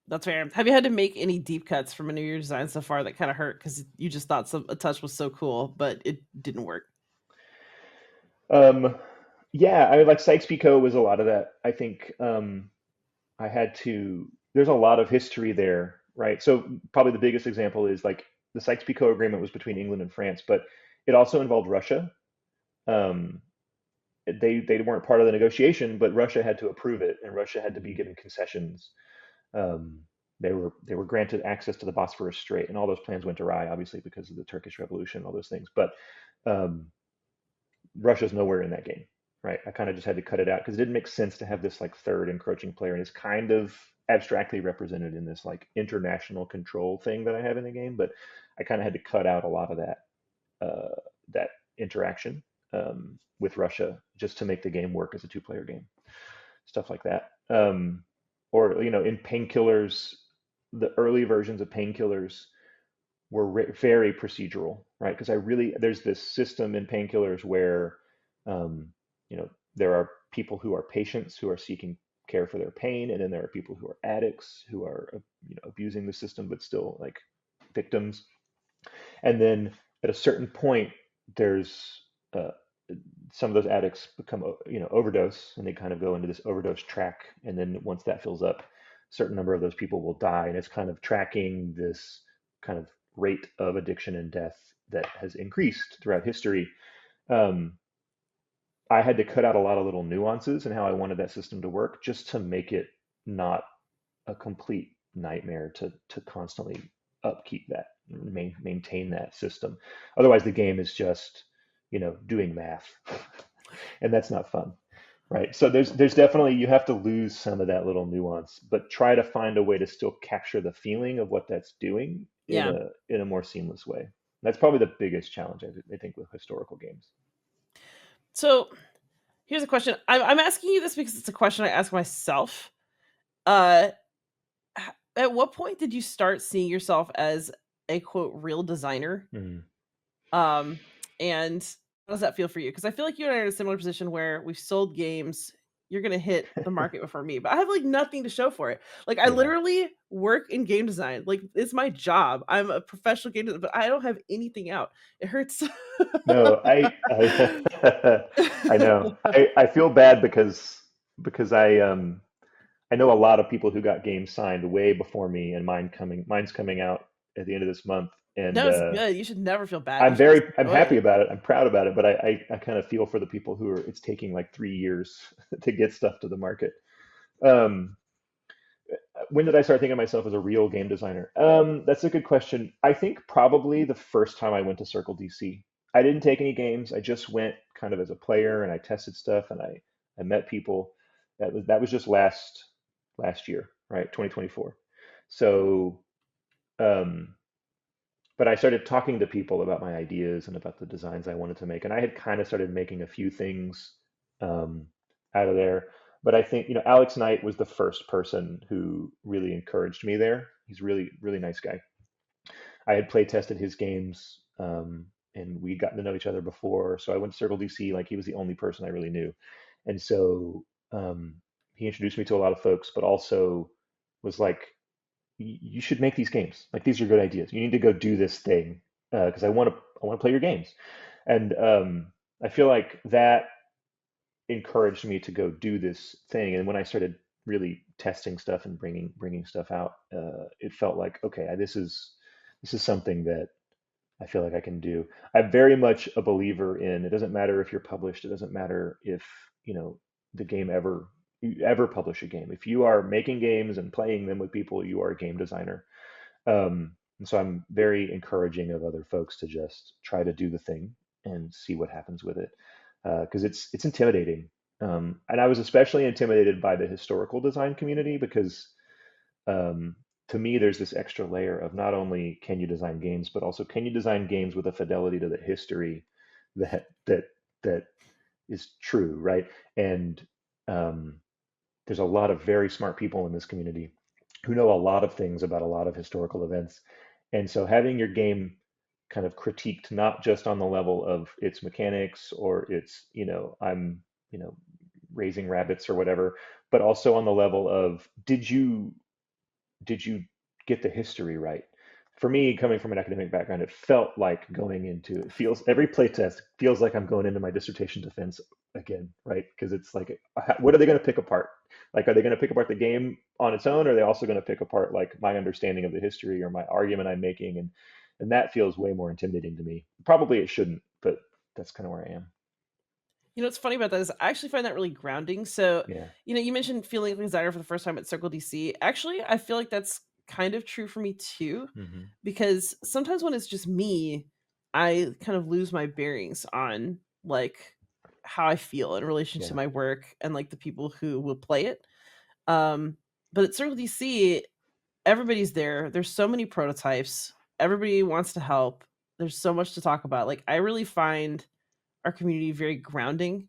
Speaker 1: that's fair. Have you had to make any deep cuts from any of your designs so far that kind of hurt because you just thought a touch was so cool, but it didn't work?
Speaker 2: Um, yeah, I mean, like Sykes-Picot was a lot of that. I think I had to. There's a lot of history there, right? So probably the biggest example is like the Sykes-Picot agreement was between England and France, but it also involved Russia. Um, they weren't part of the negotiation, but Russia had to approve it, and Russia had to be given concessions. Um, they were granted access to the Bosphorus Strait, and all those plans went awry, obviously because of the Turkish Revolution, all those things. But um, Russia's nowhere in that game, right? I kind of just had to cut it out because it didn't make sense to have this like third encroaching player, and it's kind of abstractly represented in this like international control thing that I have in the game. But I kind of had to cut out a lot of that interaction with Russia just to make the game work as a two-player game, stuff like that. Or in Painkillers, the early versions of Painkillers were very procedural, right? Because there's this system in Painkillers where, um, there are people who are patients who are seeking care for their pain, and then there are people who are addicts who are, abusing the system but still like victims. And then at a certain point, there's uh, some of those addicts become, overdose, and they kind of go into this overdose track. And then once that fills up, a certain number of those people will die. And it's kind of tracking this kind of rate of addiction and death that has increased throughout history. Um, I had to cut out a lot of little nuances in how I wanted that system to work just to make it not a complete nightmare to constantly upkeep that, maintain that system. Otherwise, the game is just, doing math, and that's not fun, right? So there's definitely you have to lose some of that little nuance, but try to find a way to still capture the feeling of what that's doing in
Speaker 1: Yeah.
Speaker 2: a more seamless way. That's probably the biggest challenge I think with historical games.
Speaker 1: So here's a question. I'm asking you this because it's a question I ask myself. Uh, at what point did you start seeing yourself as a quote real designer?
Speaker 2: Mm.
Speaker 1: Um, and how does that feel for you? Because I feel like you and I are in a similar position where we've sold games. You're gonna hit the market before me, but I have like nothing to show for it. Like I
Speaker 2: Yeah.
Speaker 1: literally work in game design. Like it's my job. I'm a professional game designer, but I don't have anything out. It hurts.
Speaker 2: No, I know. I feel bad because I know a lot of people who got games signed way before me, and mine's coming out at the end of this month, and
Speaker 1: No, it's good. You should never feel bad. You
Speaker 2: I'm
Speaker 1: should just
Speaker 2: I'm
Speaker 1: enjoy
Speaker 2: happy
Speaker 1: it.
Speaker 2: about it. I'm proud about it, but I kind of feel for the people who are it's taking like 3 years to get stuff to the market. Um, when did I start thinking of myself as a real game designer? That's a good question. I think probably the first time I went to Circle DC. I didn't take any games. I just went kind of as a player, and I tested stuff, and I met people. That was just last year, right? 2024. So, um, but I started talking to people about my ideas and about the designs I wanted to make, and I had kind of started making a few things um, out of there. But I think Alex Knight was the first person who really encouraged me there. He's really really nice guy. I had play tested his games, and we'd gotten to know each other before. So I went to Circle DC like he was the only person I really knew, and so he introduced me to a lot of folks, but also was like, you should make these games. Like these are good ideas. You need to go do this thing because I want to play your games. And I feel like that encouraged me to go do this thing. And when I started really testing stuff and bringing stuff out, it felt like okay, this is something that I feel like I can do. I'm very much a believer in it doesn't matter if you're published. It doesn't matter if the game you ever publish a game. If you are making games and playing them with people, you are a game designer. And so I'm very encouraging of other folks to just try to do the thing and see what happens with it, because it's intimidating. And I was especially intimidated by the historical design community because um, to me there's this extra layer of not only can you design games, but also can you design games with a fidelity to the history that that is true, right? And um, there's a lot of very smart people in this community who know a lot of things about a lot of historical events. And so having your game kind of critiqued not just on the level of its mechanics or its, I'm, you know, raising rabbits or whatever, but also on the level of did you get the history right? For me, coming from an academic background, it felt like going into it feels every playtest feels like I'm going into my dissertation defense again, right? Because it's like, what are they going to pick apart? Like, are they going to pick apart the game on its own, or are they also going to pick apart like my understanding of the history or my argument I'm making? And that feels way more intimidating to me. Probably it shouldn't, but that's kind of where I am.
Speaker 1: You know what's funny about that is I actually find that really grounding. So,
Speaker 2: Yeah.
Speaker 1: you mentioned feeling like a designer for the first time at Circle DC. Actually, I feel like that's kind of true for me too,
Speaker 2: Hmm.
Speaker 1: because sometimes when it's just me, I kind of lose my bearings on like how I feel in relation to
Speaker 2: Yeah.
Speaker 1: my work and like the people who will play it. Um, but at Circle DC, everybody's there. There's so many prototypes. Everybody wants to help. There's so much to talk about. Like I really find our community very grounding,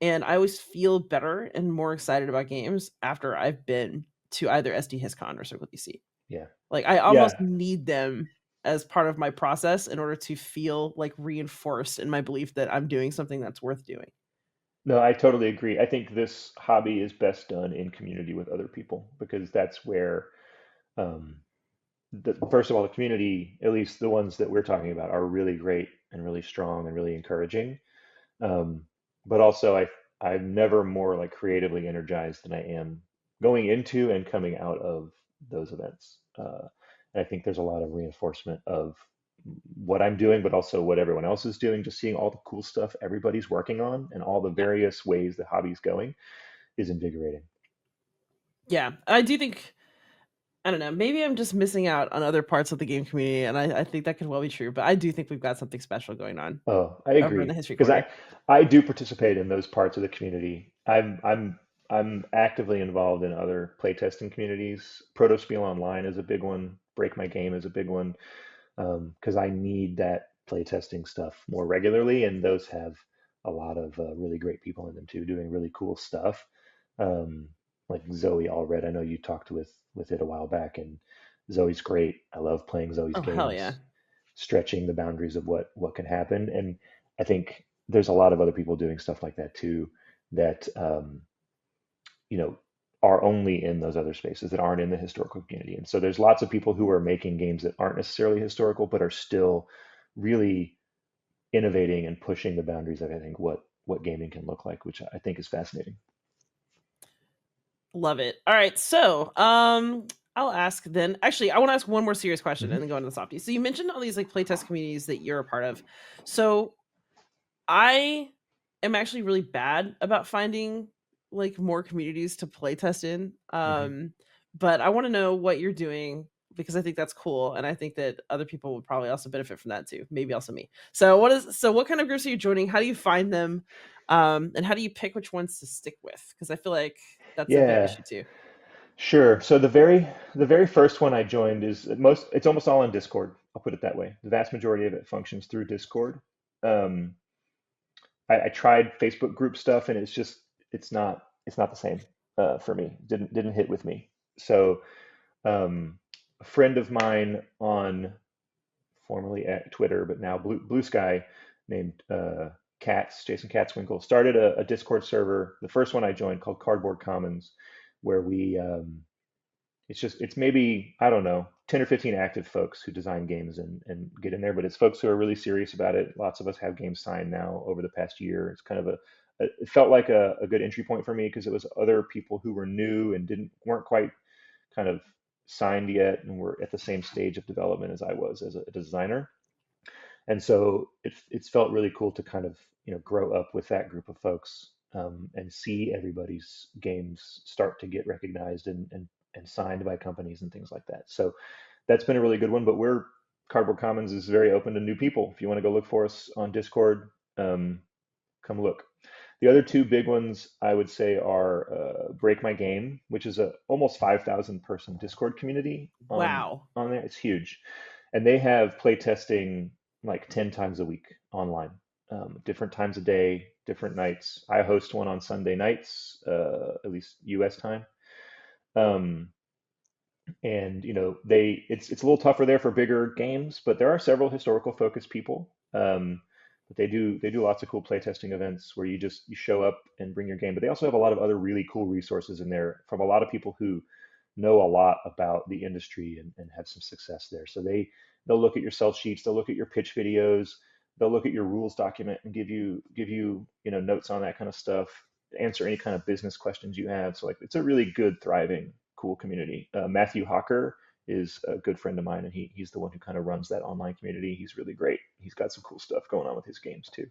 Speaker 1: and I always feel better and more excited about games after I've been to either SD HisCon or Circle DC.
Speaker 2: Yeah.
Speaker 1: Like I almost
Speaker 2: Yeah.
Speaker 1: need them as part of my process in order to feel like reinforced in my belief that I'm doing something that's worth doing.
Speaker 2: No, I totally agree. I think this hobby is best done in community with other people because that's where, um, first of all, the community, at least the ones that we're talking about, are really great and really strong and really encouraging. Um, but also, I'm never more like creatively energized than I am going into and coming out of those events. And I think there's a lot of reinforcement of what I'm doing, but also what everyone else is doing. Just seeing all the cool stuff everybody's working on and all the
Speaker 1: Yeah.
Speaker 2: various ways the hobby's going is invigorating.
Speaker 1: Yeah. I do think I don't know, maybe I'm just missing out on other parts of the game community, and I think that could well be true, but I do think we've got something special going on
Speaker 2: Oh, I
Speaker 1: over in the
Speaker 2: agree
Speaker 1: history
Speaker 2: because
Speaker 1: corner.
Speaker 2: I do participate in those parts of the community. I'm actively involved in other playtesting communities. Protospiel Online is a big one. Break My Game is a big one because I need that playtesting stuff more regularly, and those have a lot of really great people in them too, doing really cool stuff. Um, like Zoe Allred, I know you talked with it a while back, and Zoe's great. I love playing Zoe's
Speaker 1: Oh, hell yeah.
Speaker 2: games, stretching the boundaries of what can happen. And I think there's a lot of other people doing stuff like that too that you know are only in those other spaces that aren't in the historical community. And so there's lots of people who are making games that aren't necessarily historical but are still really innovating and pushing the boundaries of I think what gaming can look like, which I think is fascinating.
Speaker 1: Love it. All right, so, I'll ask then actually, I wanna ask one more serious question
Speaker 2: Hmm.
Speaker 1: and then go into the softie. So you mentioned all these, like, playtest communities that you're a part of. So I am actually really bad about finding, like, more communities to playtest in,
Speaker 2: Hmm.
Speaker 1: but I wanna know what you're doing because I think that's cool, and I think that other people would probably also benefit from that too, maybe also me. So what kind of groups are you joining? How do you find them? And how do you pick which ones to stick with? Because I feel like that's a big
Speaker 2: Yeah,
Speaker 1: issue too.
Speaker 2: sure. So the very first one I joined is it's almost all on Discord. I'll put it that way. The vast majority of it functions through Discord. Um, I tried Facebook group stuff and it's not the same for me. Didn't hit with me. So a friend of mine on formerly at Twitter, but now Blue Sky, named Jason Katzwinkle, started a Discord server, the first one I joined called Cardboard Commons, where it's maybe, I don't know, 10 or 15 active folks who design games and get in there, but it's folks who are really serious about it. Lots of us have games signed now over the past year. It's kind of it felt like a good entry point for me because it was other people who were new and weren't quite kind of signed yet and were at the same stage of development as I was as a designer. And so it's felt really cool to kind of grow up with that group of folks and see everybody's games start to get recognized and signed by companies and things like that. So that's been a really good one. But Cardboard Commons is very open to new people. If you want to go look for us on Discord, come look. The other two big ones I would say are Break My Game, which is a almost 5,000 person Discord community
Speaker 1: Wow.
Speaker 2: on there. It's huge, and they have playtesting like 10 times a week online. different times of day, different nights. I host one on Sunday nights, at least U.S. time. Um, and it's a little tougher there for bigger games, but there are several historical focused people. But they do lots of cool playtesting events where you show up and bring your game. But they also have a lot of other really cool resources in there from a lot of people who know a lot about the industry and have some success there. So they'll look at your sell sheets, they'll look at your pitch videos, they'll look at your rules document and give you notes on that kind of stuff, answer any kind of business questions you have. So like it's a really good, thriving, cool community. Matthew Hawker is a good friend of mine, and he's the one who kind of runs that online community. He's really great. He's got some cool stuff going on with his games too.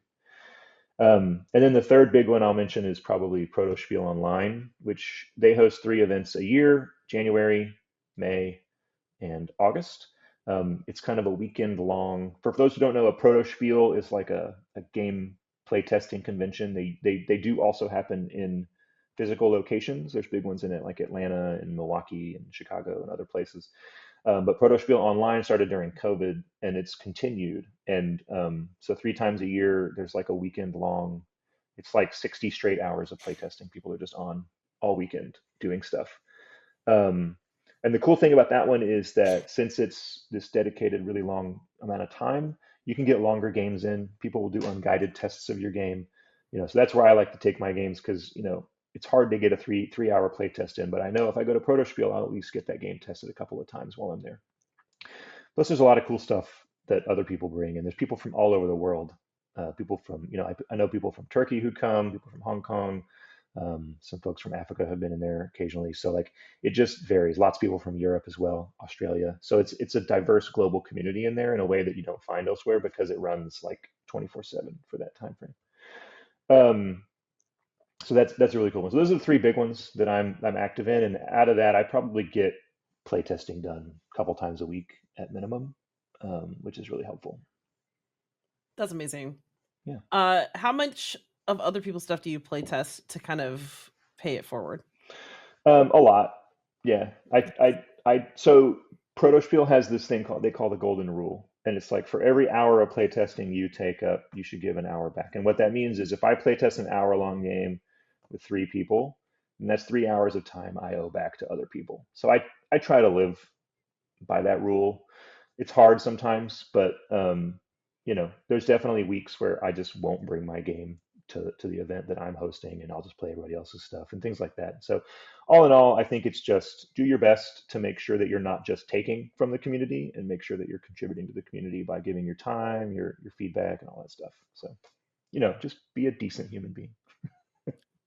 Speaker 2: And then the third big one I'll mention is probably Protospiel Online, which they host 3 events a year: January, May, and August. It's kind of a weekend long. For those who don't know, a Protospiel is like a game playtesting convention. They do also happen in physical locations. There's big ones in it like Atlanta and Milwaukee and Chicago and other places. But Protospiel Online started during COVID and it's continued. And so 3 times a year, there's like a weekend long, it's like 60 straight hours of playtesting. People are just on all weekend doing stuff. Um, and the cool thing about that one is that since it's this dedicated, really long amount of time, you can get longer games in. People will do unguided tests of your game. So that's where I like to take my games because it's hard to get a three hour play test in. But I know if I go to Protospiel, I'll at least get that game tested a couple of times while I'm there. Plus, there's a lot of cool stuff that other people bring, and there's people from all over the world. People from, I know people from Turkey who come, people from Hong Kong, some folks from Africa have been in there occasionally. So like it just varies. Lots of people from Europe as well, Australia. So it's a diverse global community in there in a way that you don't find elsewhere because it runs like 24/7 for that time frame. Um, so that's a really cool one. So those are the 3 big ones that I'm active in, and out of that, I probably get playtesting done a couple times a week at minimum, which is really helpful.
Speaker 1: That's amazing.
Speaker 2: Yeah.
Speaker 1: How much of other people's stuff do you play test to kind of pay it forward?
Speaker 2: A lot. Yeah. So Protospiel has this thing they call the golden rule. And it's like for every hour of playtesting you take up, you should give an hour back. And what that means is if I playtest an hour-long game with 3 people, and that's 3 hours of time I owe back to other people. So I try to live by that rule. It's hard sometimes, but there's definitely weeks where I just won't bring my game to the event that I'm hosting, and I'll just play everybody else's stuff and things like that. So, all in all, I think it's just do your best to make sure that you're not just taking from the community, and make sure that you're contributing to the community by giving your time, your feedback, and all that stuff. So, just be a decent human being.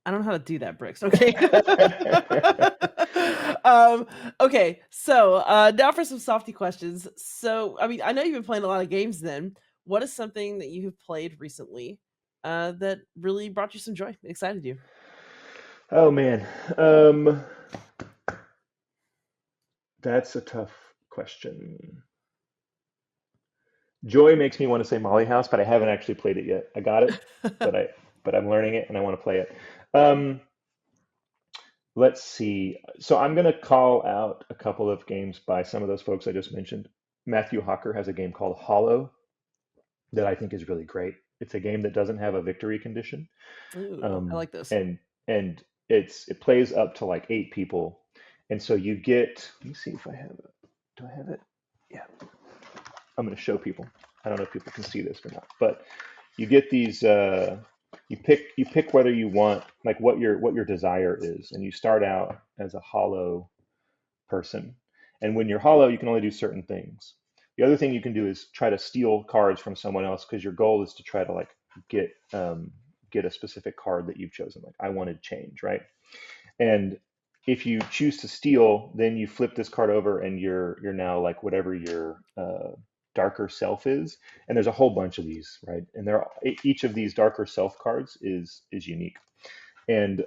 Speaker 1: I don't know how to do that, Bricks. Okay. Okay. So now for some softy questions. So, I mean, I know you've been playing a lot of games then. What is something that you have played recently that really brought you some joy, excited you?
Speaker 2: Oh man, that's a tough question. Joy makes me want to say Molly House, but I haven't actually played it yet. I got it, but I'm learning it and I want to play it. Um, let's see. So I'm going to call out a couple of games by some of those folks I just mentioned. Matthew Hawker has a game called Hollow that I think is really great. It's a game that doesn't have a victory condition,
Speaker 1: Ooh, I
Speaker 2: um,
Speaker 1: like this.
Speaker 2: and it plays up to like 8 people, and so you get. Let me see if I have it. Do I have it? Yeah. I'm going to show people. I don't know if people can see this or not, but you get these. You pick whether you want like what your desire is, and you start out as a hollow person. And when you're hollow, you can only do certain things. The other thing you can do is try to steal cards from someone else because your goal is to try to like get get a specific card that you've chosen. Like I wanted change, right? And if you choose to steal, then you flip this card over and you're now like whatever your darker self is. And there's a whole bunch of these, right? And each of these darker self cards is unique. And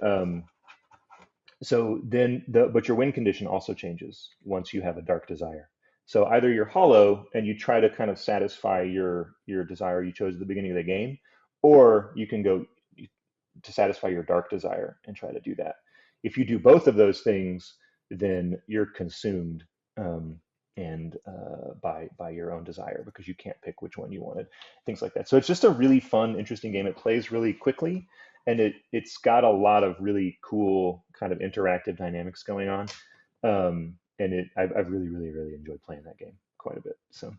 Speaker 2: so then but your win condition also changes once you have a dark desire. So either you're hollow and you try to kind of satisfy your desire you chose at the beginning of the game, or you can go to satisfy your dark desire and try to do that. If you do both of those things, then you're consumed, and by your own desire because you can't pick which one you wanted, things like that. So it's just a really fun, interesting game. It plays really quickly, and it's got a lot of really cool kind of interactive dynamics going on. And I've really, really, really enjoyed playing that game quite a bit. So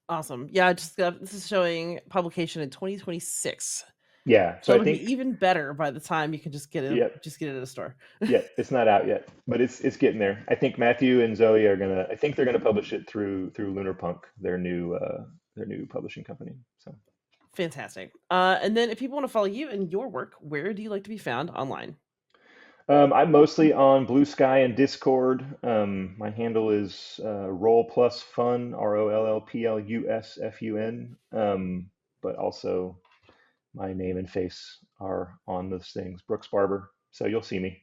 Speaker 1: Awesome. Yeah, I just got this is showing publication in 2026.
Speaker 2: yeah, so
Speaker 1: So
Speaker 2: I
Speaker 1: it'll be
Speaker 2: think
Speaker 1: even better by the time you can
Speaker 2: yeah,
Speaker 1: just get it at a store.
Speaker 2: yeah, it's not out yet, but it's getting there. I think Matthew and Zoe are gonna. I think they're gonna publish it through Lunar Punk, their new publishing company. So
Speaker 1: Fantastic. And then if people want to follow you and your work, where do you like to be found online?
Speaker 2: I'm mostly on Blue Sky and Discord. My handle is Roll Plus Fun, ROLLPLUSFUN. But also my name and face are on those things, Brooks Barber. So you'll see me.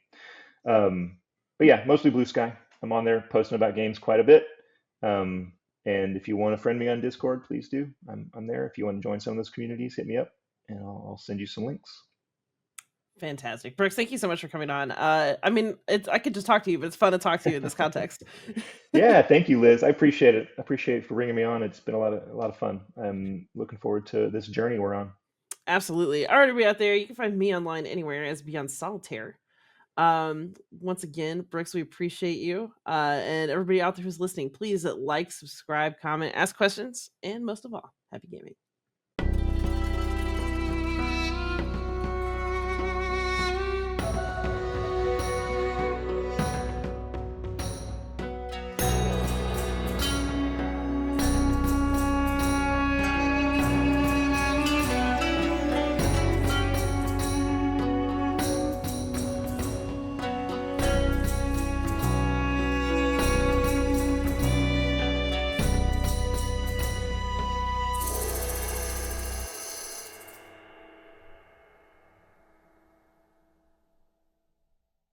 Speaker 2: Um, but yeah, mostly Blue Sky. I'm on there posting about games quite a bit. Um, and if you want to friend me on Discord, please do. I'm there. If you want to join some of those communities, hit me up and I'll send you some links.
Speaker 1: Fantastic. Brooks, thank you so much for coming on. I mean, it's I could just talk to you, but it's fun to talk to you in this context.
Speaker 2: Yeah, thank you, Liz. I appreciate it. I appreciate it for bringing me on. It's been a lot of fun. I'm looking forward to this journey we're on.
Speaker 1: Absolutely. All right, everybody out there, you can find me online anywhere as Beyond Solitaire. Once again, Brooks, we appreciate you. And everybody out there who's listening, please like, subscribe, comment, ask questions, and most of all, happy gaming.